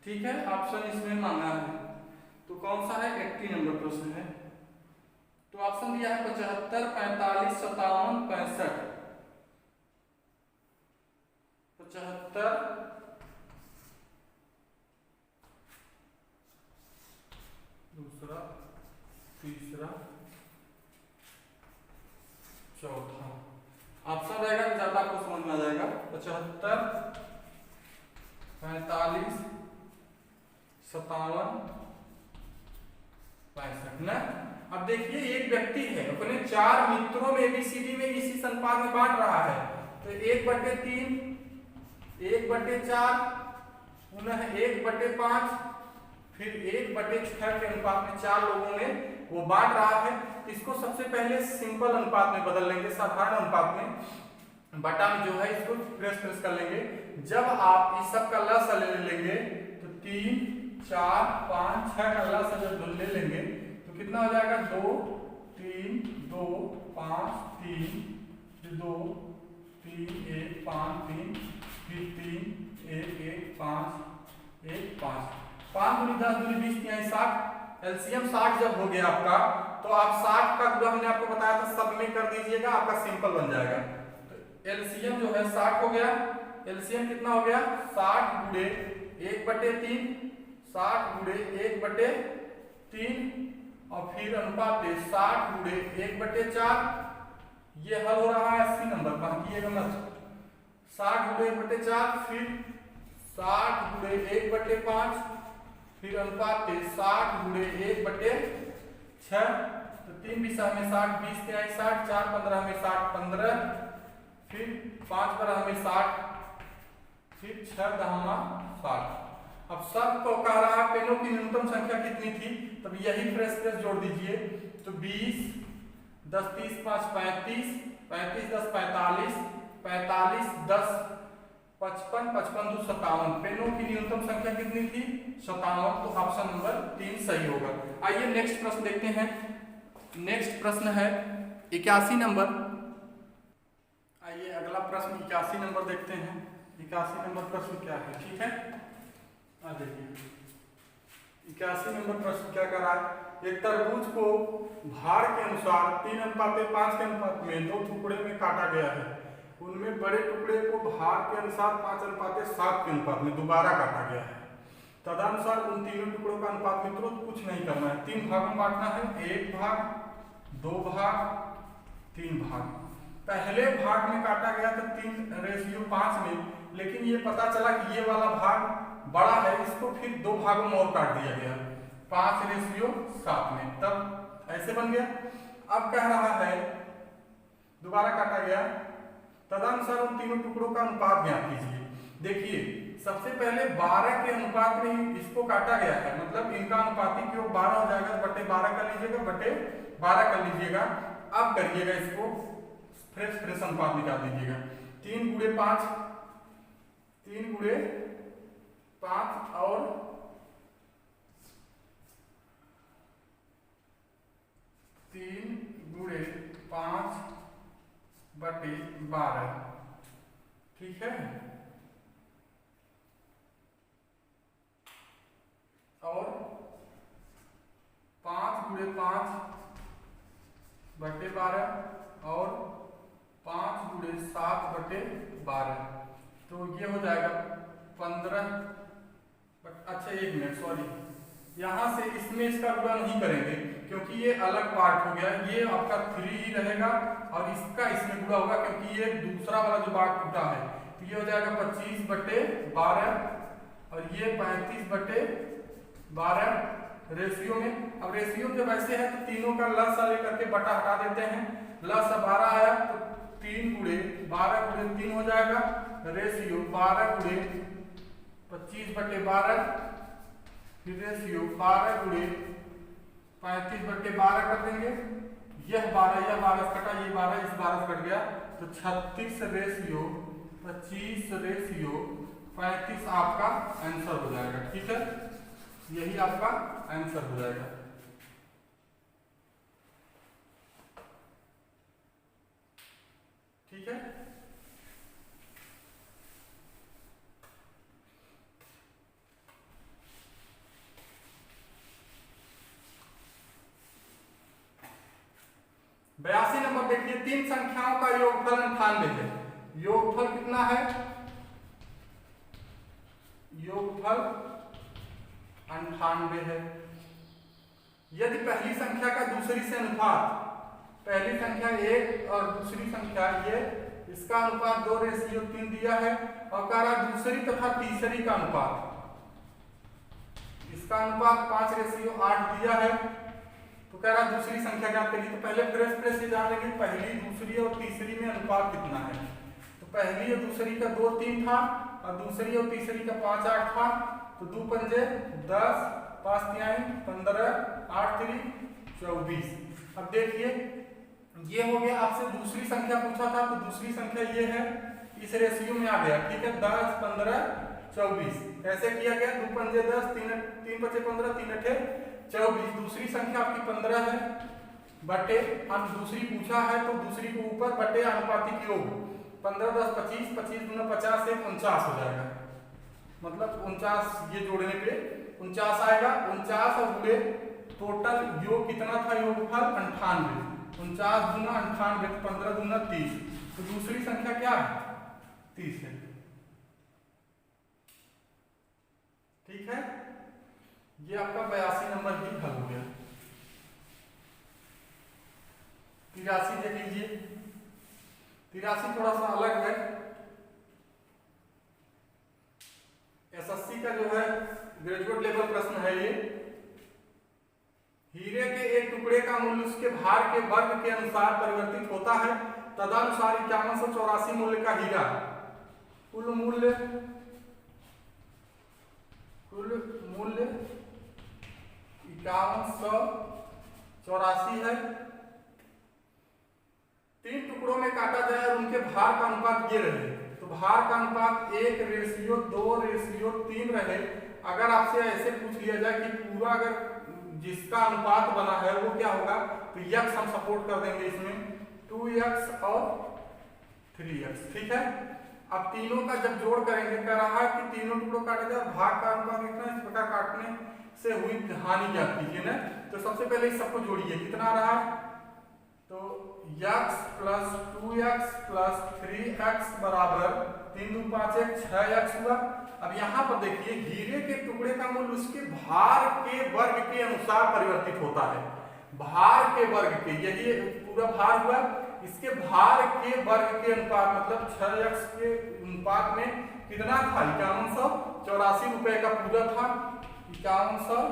ठीक है। ऑप्शन इसमें मांगा है, तो कौन सा है 80 नंबर प्रश्न है। तो ऑप्शन दिया है 75, 45, 57, 65, 75, दूसरा, तीसरा, चौथा ऑप्शन रहेगा, ज्यादा आपको समझ में आ जाएगा। 75, 45, 57, 65 ना। अब देखिए एक व्यक्ति है अपने 4 मित्रों में एबीसीडी में इसी अनुपात में बांट रहा है, तो 1/3, 1/4, पुनः 1/5, फिर 1/6 के अनुपात में 4 लोगों में वो बांट रहा है। इसको सबसे पहले सिंपल अनुपात में बदल लेंगे, साधारण अनुपात में, बटा में जो है इसको प्रेस कर लेंगे। जब आप इस सब का लसा ले लेंगे तो 3, 4, 5, 6 का लसा जब ले लेंगे तो कितना हो जाएगा 2, 3, 2, 5, 3, 2, 3, 1, 5, 3, फिर 3, 1, 1, 5, 1, 5, 5 दूनी 10 दूनी 20 तिहाई 60, एलसीएम 60 जब हो गया आपका, तो आप 60 का जो हमने आपको बताया था सब में कर दीजिएगा, आपका सिंपल बन जाएगा। तो एलसीएम जो है 60 हो गया। एलसीएम कितना हो गया 60 गुणे 1/3, 60 गुणे 1/3 और फिर अनुपात 60 गुणे 1/4। ये हल हो रहा है 80 नंबर, बाकी मत 60 गुणे 1/4, फिर 60 गुणे 1/5, फिर अनुपात 60 गुणे 1/6, तो 3 दिशा में 60, 20 तिहाई 60, 4 15 में 60 15, फिर 5 12 में 60, फिर 6 10 60। अब सब को कह रहा है पेनों की न्यूनतम संख्या कितनी थी, तब यही फ्रेश जोड़ दीजिए। तो 20, 10 30 5 35, 35 10 45, 45 10 55, 55 2 57। पेनों की न्यूनतम संख्या कितनी थी 57, तो ऑप्शन नंबर 3 सही होगा। आइए नेक्स्ट प्रश्न देखते हैं। नेक्स्ट प्रश्न है 81 नंबर। आइए अगला प्रश्न 81 नंबर देखते हैं। 81 नंबर प्रश्न क्या है, ठीक है। देखिए 81 नंबर प्रश्न क्या कर रहा है, एक तरबूज को भार के अनुसार 3:5 के अनुपात में 2 टुकड़े में काटा गया है। उनमें बड़े टुकड़े को भार के अनुसार 5:7 के अनुपात में दोबारा काटा गया है। तदनुसार उन तीनों टुकड़ों का अनुपात में तुरंत कुछ नहीं करना है, 3 भागों में बांटना है, 1 भाग, 2 भाग, 3 भाग। पहले भाग में काटा गया था 3:5 में, लेकिन ये पता चला कि ये वाला भाग बड़ा है, इसको फिर 2 भागों में और काट दिया गया। 5:7 में, तब ऐसे बन गया। अब कह रहा है दोबारा काटा गया, तदनुसार उन तीनों टुकड़ों का अनुपात ज्ञात कीजिए। देखिए सबसे पहले 12 के अनुपात में ही इसको काटा गया है, मतलब इनका अनुपातिक योग 12 हो जाएगा, बटे 12 कर लीजिएगा, बटे 12 कर लीजिएगा। अब करिएगा इसको फ्रेश अनुपात निकाल दीजिएगा। 3 गुणे 5 और 3 गुणे 5 बटे 12, ठीक है। और 5 गुणे 5 बटे 12 और 5 गुणे 7 बटे 12, तो ये हो जाएगा 15। अच्छा 1 मिनट, सॉरी, यहाँ से इसमें इसका गुणा नहीं करेंगे क्योंकि ये अलग पार्ट हो गया, ये आपका 3 ही रहेगा और इसका इसमें गुणा होगा क्योंकि ये दूसरा वाला जो भाग टूटा है, तो ये हो जाएगा 25 बटे 12 और ये 35 बटे 12 रेशियो में। अब रेशियो जब ऐसे है तो तीनों का लसा लेकर के बटा हटा देते हैं, लसा 12 आया तो 3 गुणे 12 गुणे 3 हो जाएगा, रेशियो 12 गुणे 25 बटे 12, फिर रेशियो 12 गुणे 35 बटे 12 कर देंगे। यह 12 कटा, ये 12 इस 12 से कट गया, तो 36 रेशियो 25 रेशियो 35 आपका आंसर हो जाएगा, ठीक है। यही आपका आंसर हो जाएगा। ठीक है, बयासी नंबर देखिए, 3 संख्याओं का योगफल 98 है। योगफल कितना है? योगफल 98 है। यदि पहली संख्या का दूसरी से अनुपात, पहली संख्या 1 और दूसरी संख्या ये, इसका अनुपात 2:3 दिया है और कह रहा दूसरी तथा तीसरी का अनुपात, इसका अनुपात 5:8 दिया है, तो कह रहा दूसरी संख्या ज्ञात करिए। तो पहले फ्रेश से जान लेंगे पहली, दूसरी और तीसरी में अनुपात कितना है। तो पहली और दूसरी का 2-3 था और दूसरी और तीसरी का 5-8 था, तो 2 पंजे 10, 5 तिहाई 15, 8 3 24। अब देखिए ये हो गया, आपसे दूसरी संख्या पूछा था तो दूसरी संख्या ये है, इस रेशियो में आ गया, ठीक है। 10 15 24 कैसे किया गया? 2 पंजे 10, 3 पचे 15, 3 अठे 24। दूसरी संख्या आपकी 15 है, बटे हम दूसरी पूछा है तो दूसरी के ऊपर बटे अनुपातिक योग 15 10 25, 25 गुना 50 से 49 हो जाएगा, मतलब 49, ये जोड़ने पे 49 आएगा। 49 और गुणे टोटल योग कितना था? योगफल 98। 49 गुना 98, 15 गुना 30, तो दूसरी संख्या क्या है? 30 है, ठीक है। ये आपका 82 नंबर ही हल हो गया। 83 देख लीजिए, 83 थोड़ा सा अलग है। एसएससी का जो है ग्रेजुएट लेवल प्रश्न है ये। हीरे के एक टुकड़े का मूल्य उसके भार के वर्ग के अनुसार परिवर्तित होता है, तदनुसार 5184 मूल्य का हीरा कुल मूल्य 5184 है। 3 टुकड़ों में काटा जाए और उनके भार का अनुपात ये रहे, तो भार का अनुपात 1:2:3 रहे। अगर आपसे ऐसे पूछ लिया जाए कि पूरा अगर जिसका अनुपात बना है वो क्या होगा, तो x हम सपोर्ट कर देंगे इसमें, 2x और 3x, ठीक है। अब तीनों का जब जोड़ करेंगे, कह रहा है कि तीनों टुकड़ों काटे जाए, भाग का अनुपात कितना, इस प्रकार काटने से हुई हानि ज्ञात कीजिए ना। तो सबसे पहले इस सबको जोड़िए, कितना रहा? तो x + 2x + 3x बराबर 3 2 5 1 6x हुआ। अब यहाँ पर देखिए हीरे के टुकड़े का मूल्य उसके भार के वर्ग के अनुसार परिवर्तित होता है। भार के वर्ग के, यही पूरा भार हुआ, इसके भार के वर्ग के अनुपात, मतलब 6x के अनुपात में कितना था? 5184 रुपए का पूरा था, 5184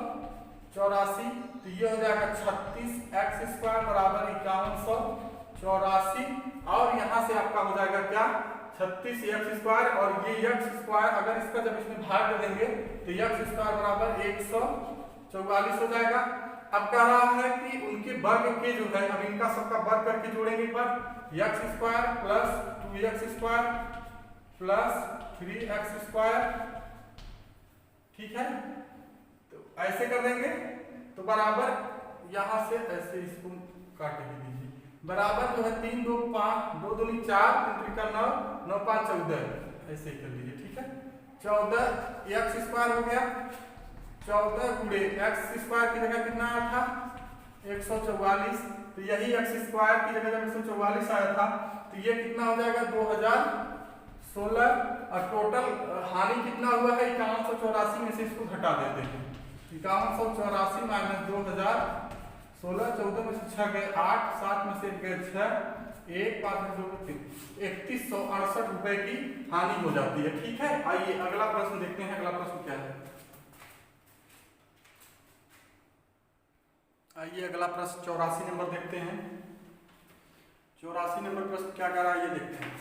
84, तो ये हो जाएगा 36x² बराबर 5184, और यहाँ से आपका हो जाएगा क्या 36x² और ये x² अगर इसका जब इसमें भाग कर देंगे तो x² बराबर 144 हो जाएगा। अब कह रहा है कि उनके वर्ग के जो है, अब इनका सबका वर्ग करके जोड़ेंगे एक बार, x² plus 2x² plus 3x², ठीक है, तो ऐसे कर देंगे तो बराबर यहां से ऐसे इसको काट दीजिए, बराबर जो है 3 2 5 2 दूनी 4 3 त्रिका 9 9 5 14, ऐसे ही कर लीजिए, ठीक है। 14x² हो गया, 14 गुणे x² की जगह कितना आया था 144, तो यही x² की जगह जब 144 आया था तो ये कितना हो जाएगा 2016, और टोटल हानि कितना हुआ है 5184 में से इसको घटा देते हैं, 5184 माइनस 2016, 14 में से 6 गए 8, 7 में से गए 6, 1 5 में 2 3, 3168 रुपए की हानि हो जाती है, ठीक है। आइए अगला प्रश्न देखते हैं, अगला प्रश्न क्या है। आइए अगला प्रश्न 84 नंबर देखते हैं। 84 नंबर प्रश्न क्या कह रहा है ये देखते हैं।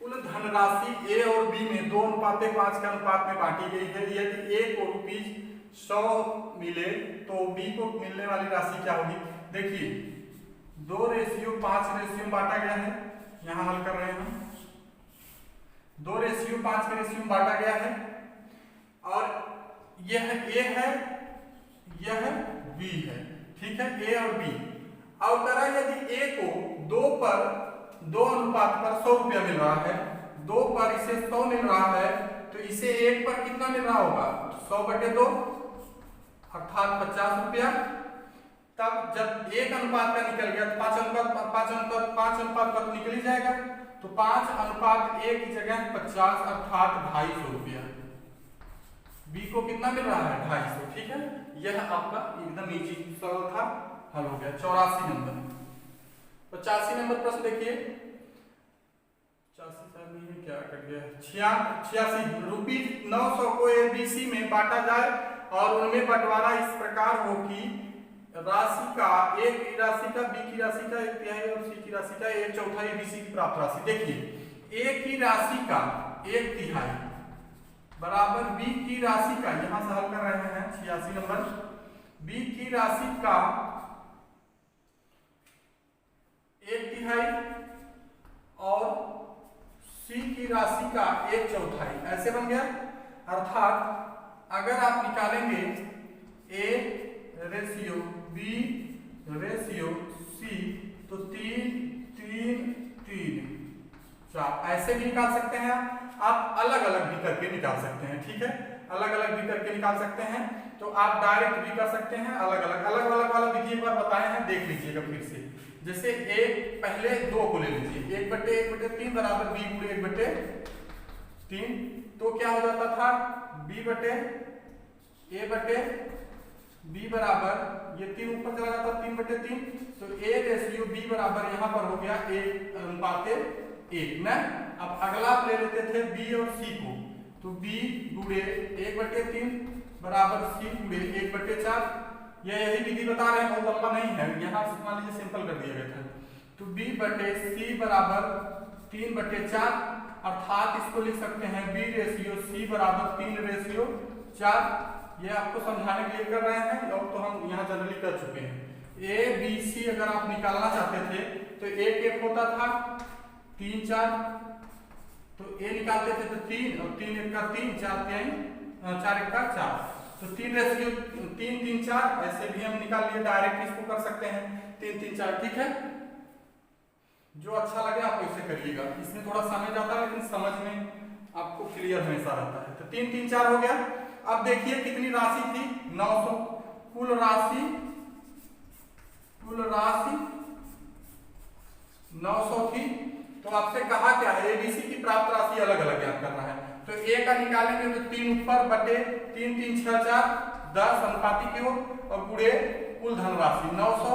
कुल धनराशि ए और बी में 2:5 के अनुपात में बांटी गई है। यदि ए को ₹100 मिले तो बी को मिलने वाली राशि क्या होगी। देखिए 2:5 रेशियो में बांटा गया है, यहां हल कर रहे हैं हम। 2:5 के रेशियो में बांटा गया है और यह ए है, यह बी है, ठीक है, ए और बी। और करा यदि ए को 2 अनुपात पर 100 रुपया मिल रहा है, 2 पर इसे 100 मिल रहा है, तो इसे 1 पर कितना मिल रहा होगा 100/2 अर्थात 50 रुपया। तब जब 1 अनुपात का निकल गया तो 5 अनुपात का तो निकल ही जाएगा, तो 5:1 की जगह 50 अर्थात 250 रुपया। बी को कितना मिल रहा है 250, ठीक है। यह आपका एकदम इजी सरल था, हल हो गया। 84 नंबर। 85 नंबर प्रश्न देखिए। 85 क्या कर गया 86 ₹900 को एबीसी में बांटा जाए और उनमें बंटवारा इस प्रकार हो कि राशि का ए की राशि का, बी की राशि का 1/3 और सी की राशि का 1/4 एबीसी की प्राप्त राशि। देखिए ए की राशि का 1/3 बराबर बी की राशि का, यहां से हल कर रहे हैं 86 नंबर, बी की राशि का 1/3 और सी की राशि का 1/4, ऐसे बन गया। अर्थात अगर आप निकालेंगे A ratio B ratio C तो 3 3 3 4 ऐसे भी निकाल सकते हैं। आप अलग अलग भी करके निकाल सकते हैं, ठीक है, अलग अलग भी करके निकाल सकते हैं। तो आप डायरेक्ट भी कर सकते हैं, अलग अलग वाला विधि एक बार बताए हैं, देख लीजिएगा फिर से। जैसे एक पहले 2 को ले लीजिए, 1/1/3 बराबर बी गुणे 1/3, तो क्या हो जाता था b/a/b बराबर ये 3 ऊपर चला जाता 3/3, तो a रेशियो b बराबर यहाँ पर हो गया 1:1 ना। अब अगला ले लेते थे b और c को, तो b गुणे 1/3 बराबर c गुणे 1/4। यही विधि बता रहे हैं, बहुत लंबा नहीं है, यहाँ मान लीजिए सिंपल कर दिया गया था। तो b/c बराबर 3/4, अर्थात इसको लिख सकते हैं b रेशियो c बराबर 3/4। ये आपको समझाने के लिए कर रहे हैं, और तो हम यहाँ जनरली कर चुके हैं। a b c अगर आप निकालना चाहते थे तो 1 होता था 3 4, तो a निकालते थे तो 3 और 3 1 का 3 4 4 1 का 4, तो 3 रेशियो 3 3 4 ऐसे भी हम निकाल लिए, डायरेक्ट इसको कर सकते हैं 3 3 4, ठीक है। जो अच्छा लगे आप वैसे करिएगा, इसमें थोड़ा समय जाता है लेकिन समझ में आपको क्लियर हमेशा रहता है। तो 3 3 4 हो गया। अब देखिए कितनी राशि थी 900, कुल राशि 900 थी। तो आपसे कहा क्या है एबीसी की प्राप्त राशि अलग अलग ज्ञात करना है। तो ए का निकालेंगे तो 3 ऊपर बटे 3 3 6 4 10 अनुपाती की ओर और गुणे कुल धनराशि 900,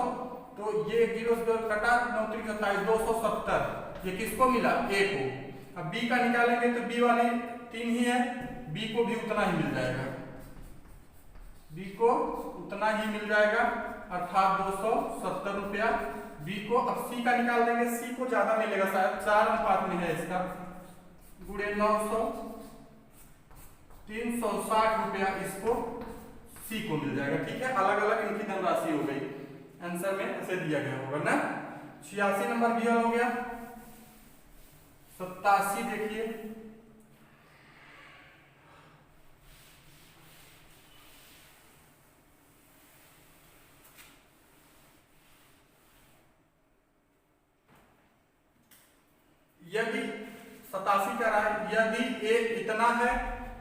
तो ये 0 से 0 कटा 9 3 27 270, ये किसको मिला ए को। अब बी का निकालेंगे तो बी वाली 3 ही है, बी को भी उतना ही मिल जाएगा। बी को उतना ही मिल जाएगा अर्थात 270 रुपया बी को। अब सी का निकाल देंगे, सी को ज्यादा मिलेगा शायद 4 अनुपात में है इसका, गुणे 900 360 रुपया इसको सी को मिल जाएगा। ठीक है, अलग अलग इनकी धनराशि हो गई, आंसर में ऐसे दिया गया होगा ना। 86 नंबर दिया हो गया। 87 देखिए, यदि 87 का रहा है, यदि ए इतना है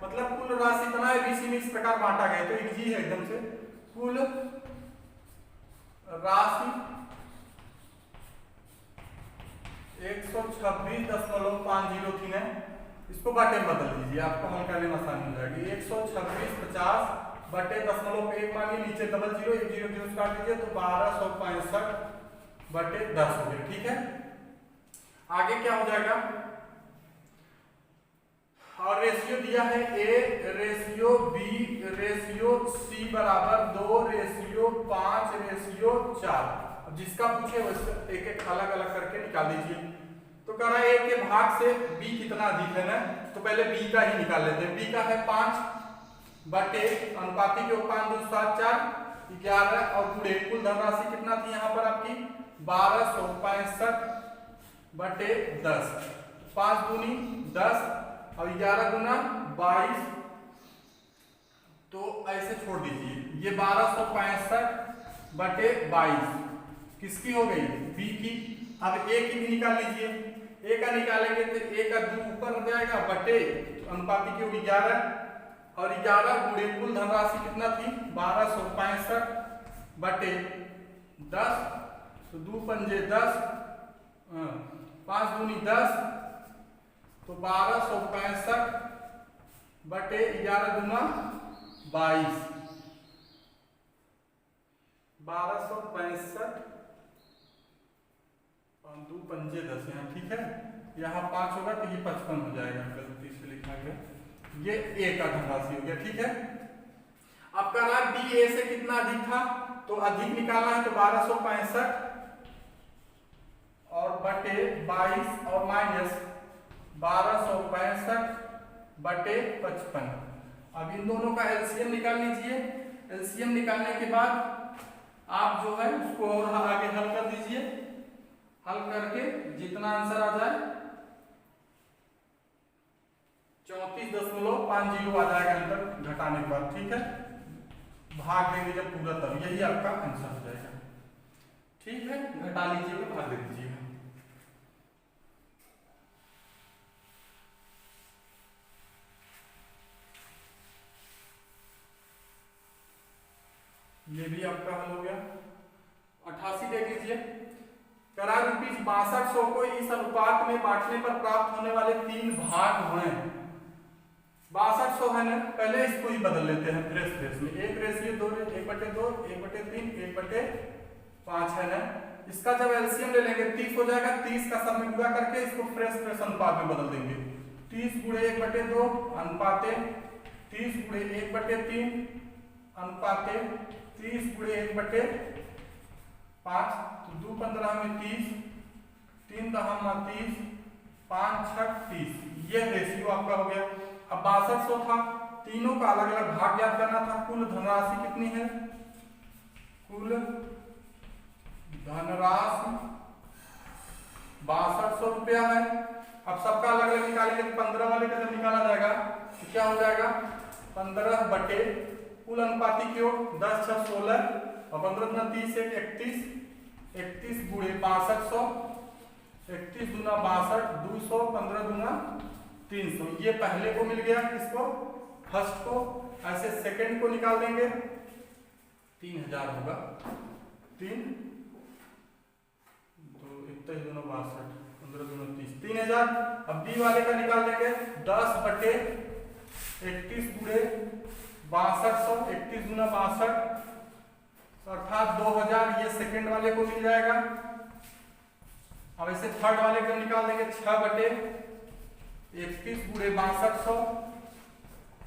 मतलब कुल राशि इतना है, बीसी में इस प्रकार बांटा गया तो एक जी है एकदम से, कुल राशि 126.50 थी, इसको बाटे में बदल दीजिए, आपको हल करने में आसानी हो जाएगी। 126.50 बटे 10.1 मांगे, नीचे डबल जीरो, एक जीरो जीरो काट दीजिए तो 1265 बटे 10 हो गया। ठीक है, आगे क्या हो जाएगा, और रेशियो दिया है A ratio B ratio C बराबर 2 रेशियो 5 रेशियो 4। अब जिसका पूछे वैसे एक एक अलग अलग करके निकाल दीजिए। तो कह रहा है ए के भाग से बी कितना अधिक है ना, तो पहले बी का ही निकाल लेते हैं। बी का है 5 बटे अनुपाती के 5 2 7 4 11 और पूरे कुल धनराशि कितना थी यहाँ पर आपकी 1265 बटे 10, 5 दूनी 10 और 11 गुना 22, तो ऐसे छोड़ दीजिए। ये 1265 बटे 22 किसकी हो गई, बी की। अब ए की भी निकाल लीजिए, ए का निकालेंगे तो ए का 2 ऊपर हो जाएगा बटे अनुपाती की होगी 11 और 11 गुणे कुल धनराशि कितना थी 1265 बटे 10, तो 2 पंजे 10, 5 दूनी 10, तो 1265 बटे 11 गुना 22, 1265 2 पंजे 10 यहाँ। ठीक है, यहाँ 5 होगा तो ये 55 हो जाएगा, गलती से लिखा गया, ये ए का धनराशि हो गया। ठीक है, अब कह रहा है बी ए से कितना अधिक था, तो अधिक निकालना है तो 1265 और बटे 22 और माइनस 1265 बटे 55। अब इन दोनों का एलसीएम निकाल लीजिए। एलसीएम निकालने के बाद आप जो है उसको और आगे हल कर दीजिए, हल करके जितना आंसर आ जाए 34.50 आ जाएगा अंतर घटाने के बाद। ठीक है, भाग देंगे जब पूरा तब यही आपका आंसर हो जाएगा। ठीक है, घटा लीजिएगा, भाग दे दीजिएगा। ये भी आपका हल हो गया। 88 देख लीजिए, करा रुपीज 6200 को इस अनुपात में बांटने पर प्राप्त होने वाले 3 भाग हुए। 6200 है ना, पहले इसको ही बदल लेते हैं फ्रेश में, 1 रेशियो 2 1 बटे 2 1 बटे 3 1 बटे 5 है ना। इसका जब एलसीएम ले लेंगे 30 हो जाएगा, 30 का सब में गुणा करके इसको फ्रेश अनुपात में बदल देंगे। 30 गुणे 1 बटे 2 अनुपाते 30 गुणे 1 बटे 3 अनुपाते 30 गुणे 1 बटे 5, तो 2 15 में 30, 3 10 30, 5 6 30, ये रेशियो आपका हो गया। अब 6200 था, तीनों का अलग अलग भाग ज्ञात करना था। कुल धनराशि कितनी है, कुल धनराशि 6200 रुपया है। अब सबका अलग अलग निकालेंगे, 15 वाले का जब निकाला जाएगा तो क्या हो जाएगा 15 बटे कुल अनुपाती की ओर 10 6 16 और 15 गुना 30 1 31, 31 गुणे 6200, 31 गुना 62 200, 15 गुना 300। ये पहले को मिल गया, किसको, फर्स्ट को। ऐसे सेकंड को निकाल देंगे 3000 होगा, 3 तो 31 गुना 62 15 गुना 30 3000। अब बी वाले का निकाल देंगे 10 बटे 31 गुणे 6200, 31 गुना 62 अर्थात 2000, ये सेकंड वाले को मिल जाएगा। अब ऐसे थर्ड वाले को निकाल देंगे 6 बटे 31 गुणे 6200,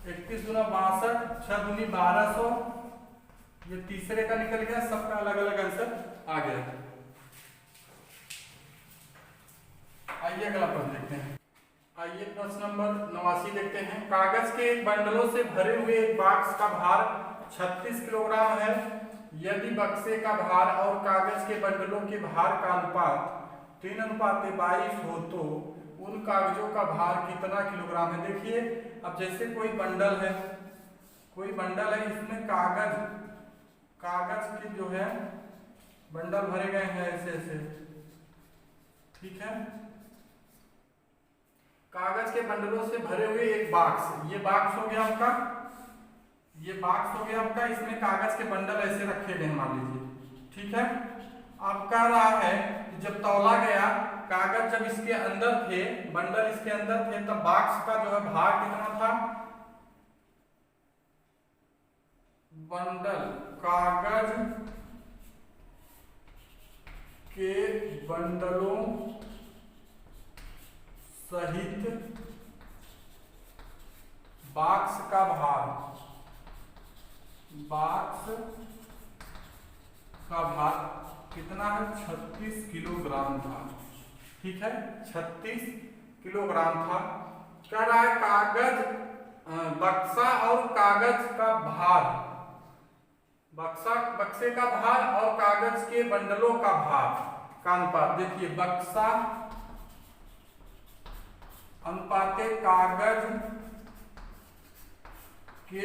31 गुना 62 6 दूनी 1200 ये तीसरे का निकल गया, सबका अलग अलग आंसर आ गया। आइए अगला प्रश्न देखते हैं। आइए प्रश्न नंबर 89 देखते हैं। कागज के बंडलों से भरे हुए एक बॉक्स का भार 36 किलोग्राम है। यदि बक्से का भार और कागज के बंडलों के भार का अनुपात 3:22 हो तो उन कागजों का भार कितना किलोग्राम है। देखिए, अब जैसे कोई बंडल है, इसमें कागज के जो है बंडल भरे गए हैं ऐसे ऐसे, ठीक है। कागज के बंडलों से भरे हुए एक बॉक्स, ये बॉक्स हो गया आपका, इसमें कागज के बंडल ऐसे रखे गए मान लीजिए, ठीक है। अब कह रहा है कि जब तौला गया, कागज जब इसके अंदर थे, बंडल इसके अंदर थे, तब बॉक्स का जो है भार कितना था। बंडल, कागज के बंडलों सहित बॉक्स का भार, कितना है, 36 किलोग्राम था, ठीक है, 36 किलोग्राम था। कह रहा है कागज, बक्सा और कागज का भार, बक्से का भार और कागज के बंडलों का भार का अनुपात। देखिए, बक्सा अनुपाते कागज के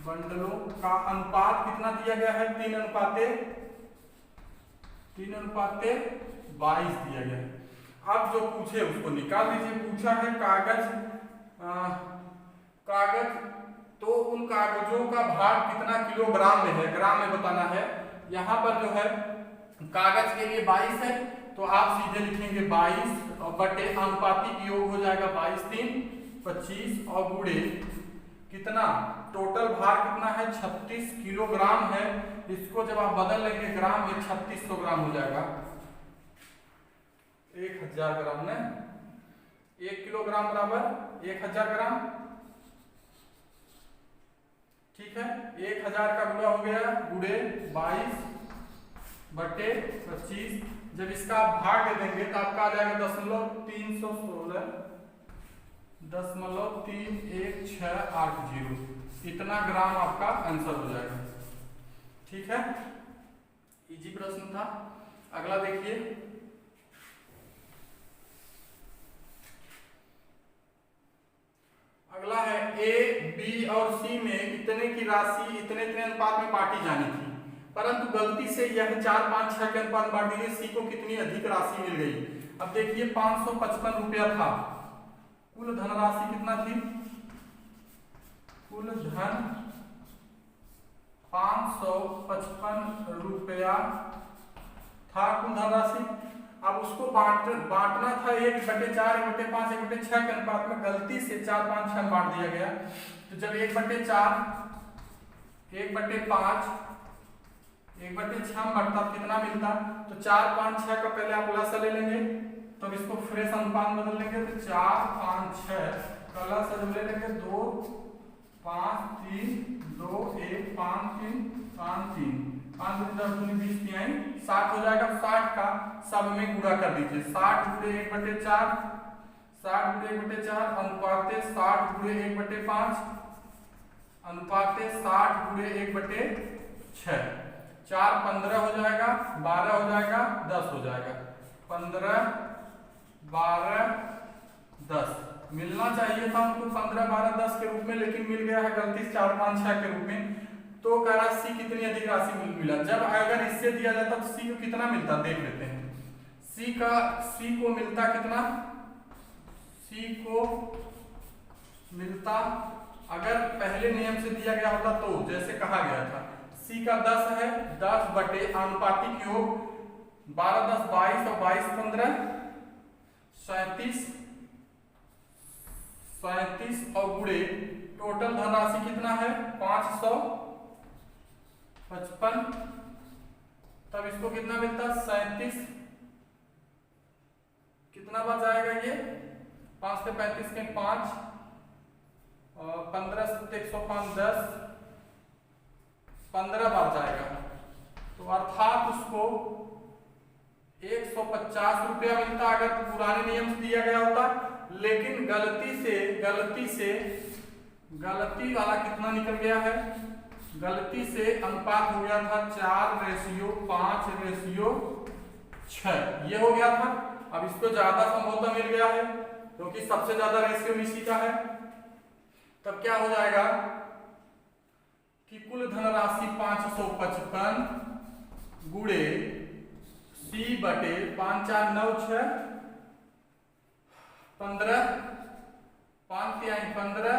बंडलों का अनुपात कितना दिया गया है, 3:22 दिया गया है। अब जो पूछे उसको निकाल दीजिए। पूछा है कागज, तो उन कागजों का भार कितना किलोग्राम में है, ग्राम में बताना है। यहाँ पर जो है कागज के लिए 22 है, तो आप सीधे लिखेंगे 22 और बटे अनुपातिक योग हो जाएगा 22 3 25 और गुणे कितना, टोटल भार कितना है 36 किलोग्राम है। इसको जब आप बदल लेंगे ग्राम में, 3600 ग्राम हो जाएगा, 1000 ग्राम ना, 1 किलोग्राम बराबर 1000 ग्राम, ठीक है। 1000 का गुणा हो गया गुणे 22 बटे 25। जब इसका आप भाग दे देंगे तो आपका आ जाएगा 0.316.31680, इतना ग्राम आपका आंसर हो जाएगा, ठीक है। इजी प्रश्न था। अगला देखिए, अगला है ए, बी और सी में इतने की राशि इतने अनुपात में बांटी जानी थी, परंतु गलती से यह 4, 5, 6 के अनुपात बांटी गई। सी को कितनी अधिक राशि मिल गई। अब देखिए, 555 रुपया था, कुल धनराशि कितना थी, कुल धन 555 रुपया था कुल धनराशि। अब उसको बांटना था 1/4, 1/5, 1/6 के अनुपात में। गलती से 4, 5, 6 बांट दिया गया। तो जब 1/4, 1/5, 1/6 बढ़ता कितना मिलता, तो 4, 5, 6 का पहले आप लसा ले लेंगे, तो इसको फ्रेश अनुपात बदल लेंगे, तो 4, 5, 6 का लसा ले लेंगे, 2, 5, 3, 2, 1, 5, 3, 5, 3, 5, 10, 20, 60 हो जाएगा। 60 का सब में गुणा कर दीजिए, 60 गुणे 1/4, 60 गुणे 1/4 अनुपाते 60 गुणे 1/5 अनुपाते 60 गुणे 1/6। 4, 15 हो जाएगा, 12 हो जाएगा, 10 हो जाएगा, 15, 12, 10 मिलना चाहिए था हमको 15, 12, 10 के रूप में, लेकिन मिल गया है गलती से 4, 5, 6 के रूप में। तो कह रहा सी कितनी अधिक राशि मिला। जब अगर इससे दिया जाता तो सी को कितना मिलता, देख लेते हैं। सी को मिलता कितना, सी को मिलता, अगर पहले नियम से दिया गया होता तो जैसे कहा गया था, सी का 10 है, 10 बटे अनुपातिक योग 12, 10, 22 और 22, 15 37 और गुणे टोटल धनराशि कितना है 555। तब इसको कितना मिलता 37, कितना बच जाएगा ये 5 से 35 के 5 और 15 से 105 15 बार जाएगा, तो अर्थात उसको 150 रुपया मिलता अगर पुराने नियम से दिया गया होता। लेकिन गलती वाला कितना निकल गया है, गलती से अनुपात हो गया था 4:5:6 ये हो गया था। अब इसको ज्यादा संभवतः मिल गया है क्योंकि सबसे ज्यादा रेशियो इसी का है। तब क्या हो जाएगा कि कुल धनराशि 555 गुणे C/5 4 9 6 15 5 3 15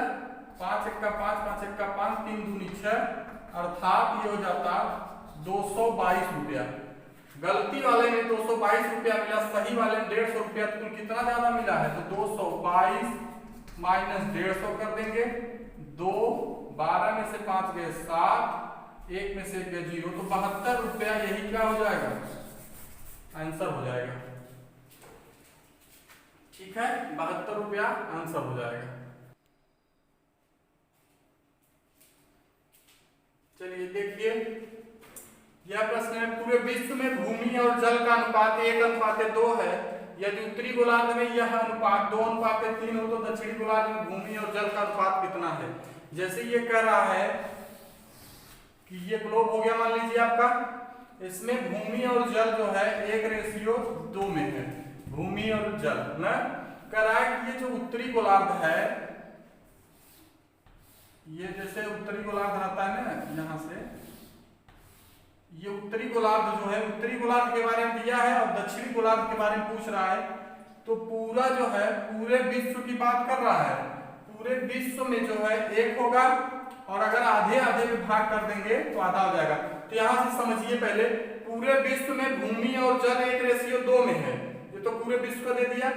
5 1 5 5 1 5 3 दूनी 6 अर्थात ये हो जाता 222 रुपया। गलती वाले में 222 रुपया मिला, सही वाले में 150 रुपया। तो कितना ज्यादा मिला है, तो 222 माइनस 150 कर देंगे। 2 12 में से 5 गए 7, 1 में से 1 गए 0, तो 72 रुपया यही क्या हो जाएगा, आंसर हो जाएगा। ठीक है, 72 रुपया आंसर हो जाएगा। चलिए देखिए, यह प्रश्न है, पूरे विश्व में भूमि और जल का अनुपात 1:2 है। यदि उत्तरी गोलार्ध में यह अनुपात 2:3 हो तो दक्षिणी गोलार्ध में भूमि और जल का अनुपात कितना है। जैसे ये कह रहा है कि ये ग्लोब हो गया मान लीजिए आपका, इसमें भूमि और जल जो है 1:2 में है, भूमि और जल ना। कह रहा है कि ये जो उत्तरी गोलार्ध है, ये जैसे उत्तरी गोलार्ध रहता है ना, यहाँ से ये उत्तरी गोलार्ध जो है, उत्तरी गोलार्ध के बारे में दिया है और दक्षिणी गोलार्ध के बारे में पूछ रहा है। तो पूरा जो है पूरे विश्व की बात कर रहा है। पूरे विश्व में जो है 1 होगा और अगर आधे आधे में भाग कर देंगे तो आधा हो जाएगा। तो यहाँ से समझिए पहले, पूरे विश्व में भूमि और जल 1:2 में है। ये तो पूरे विश्व का दे दिया।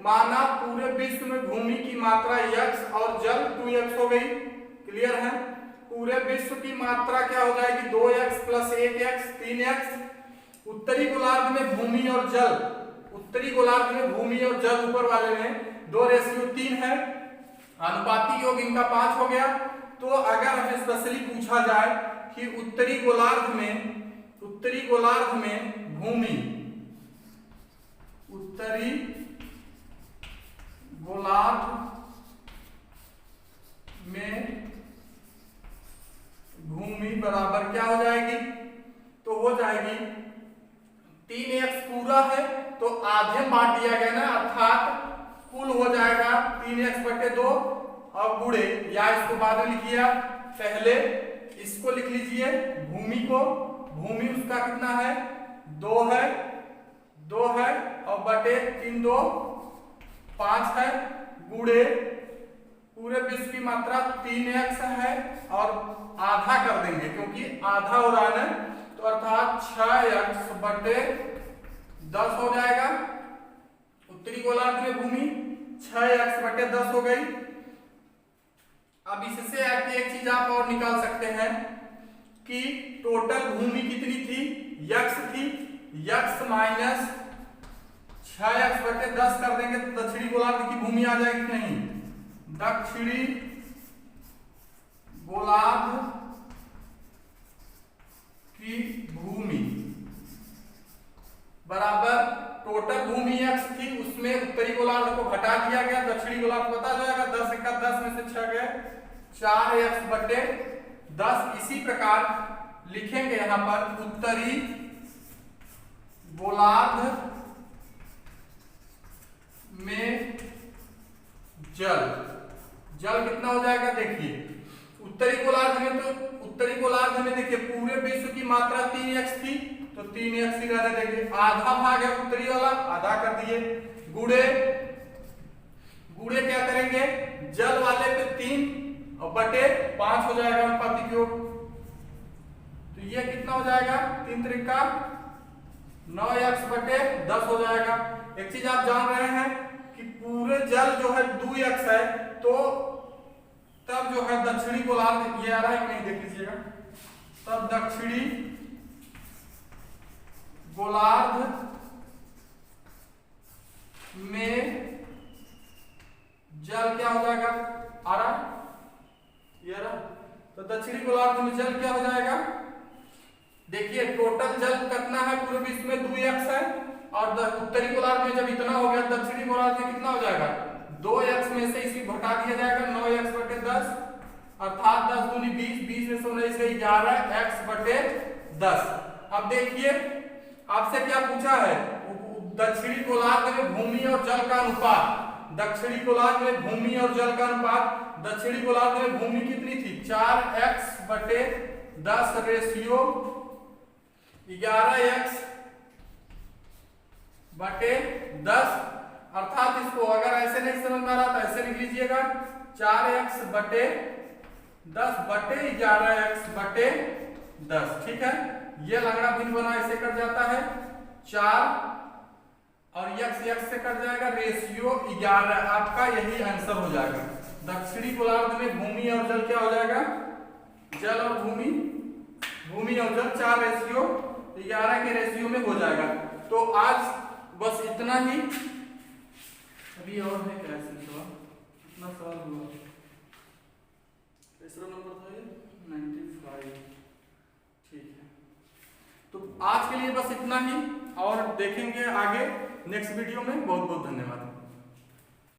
माना पूरे विश्व में भूमि की मात्रा x और जल 2x हो गई। क्लियर है। पूरे विश्व की मात्रा क्या हो जाएगी, 2x + 1x 3x। उत्तरी गोलार्ध में भूमि और जल, उत्तरी गोलार्ध में भूमि और जल ऊपर वाले में 2:3 है। अनुपाती योग इनका 5 हो गया। तो अगर हमें स्पेशली पूछा जाए कि उत्तरी गोलार्ध में भूमि, उत्तरी गोलार्ध में भूमि बराबर क्या हो जाएगी, तो हो जाएगी 3x पूरा है तो आधे बांट दिया गया ना, अर्थात कुल हो जाएगा 3x/2 और गुणे, या इसको बाद में लिखिए आप, पहले इसको लिख लीजिए भूमि को। भूमि उसका कितना है, 2 है और बटे 3 2 5 है, गुणे पूरे विश्व की मात्रा 3x है और आधा कर देंगे क्योंकि आधा हो रहा है, तो अर्थात 6x/10 हो जाएगा। उत्तरी गोलार्ध में भूमि 6x/10 हो गई। अब इससे एक चीज आप और निकाल सकते हैं कि टोटल भूमि कितनी थी, x थी। x माइनस 6x/10 कर देंगे तो दक्षिणी गोलार्ध की भूमि आ जाएगी नहीं। दक्षिणी गोलार्ध की भूमि बराबर टोटल भूमि x थी, उसमें उत्तरी गोलार्ध को घटा दिया गया, दक्षिणी गोलार्ध पता जाएगा 10 × 10 में से 6 गए 4x/10। इसी प्रकार लिखेंगे यहां पर उत्तरी गोलार्ध में जल कितना हो जाएगा, देखिए उत्तरी गोलार्ध में देखिए पूरे विश्व की मात्रा 3x थी तो 3x ही रहने देंगे। आधा भाग है उत्तरी वाला, आधा कर दिए। गुणे क्या करेंगे, जल वाले पे 3 और बटे 5 हो जाएगा अनुपातिक योग। तो ये कितना हो जाएगा, 3 त्रिका 9x/10 हो जाएगा। एक चीज आप जान रहे हैं कि पूरे जल जो है 2x है, तो तब जो है दक्षिणी गोलार्ध, ये आ रहा है कि नहीं देख लीजिएगा, तब दक्षिणी गोलार्ध में जल क्या हो जाएगा, आ रहा ये रहा तो दक्षिणी गोलार्ध में जल क्या हो जाएगा, देखिए टोटल जल कितना है पूरे विश्व में 2x है, और उत्तरी गोलार्ध में जब इतना हो गया, दक्षिणी गोलार्ध में कितना हो जाएगा, 2x में से इसी घटा दिया जाएगा 9x बटे 10, अर्थात 10 दूनी 20, 20 में से 19 गई 11x बटे 10। अब देखिए आपसे क्या पूछा है, दक्षिणी गोलार्ध में भूमि और जल का अनुपात, दक्षिणी गोलार्ध में भूमि और जल का अनुपात, दक्षिणी गोलार्ध में भूमि कितनी थी 4x बटे 10 रेशियो 11x बटे 10, अर्थात इसको अगर ऐसे नहीं समझ में आ रहा तो ऐसे लिख लीजिएगा 4x बटे 10 बटे 11x बटे 10, ठीक है। ये लगड़ा भिन्न बना ऐसे कट जाता है 4 और x से कट जाएगा, रेशियो 11, आपका यही आंसर हो जाएगा। दक्षिणी गोलार्ध में भूमि और जल क्या हो जाएगा, जल और भूमि, भूमि और जल 4 रेशियो 11 के रेशियो में हो जाएगा। तो आज बस इतना ही, अभी और है क्या सवाल, कितना सवाल हुआ, तीसरा नंबर था ये 95, ठीक है। तो आज के लिए बस इतना ही, और देखेंगे आगे नेक्स्ट वीडियो में। बहुत बहुत धन्यवाद।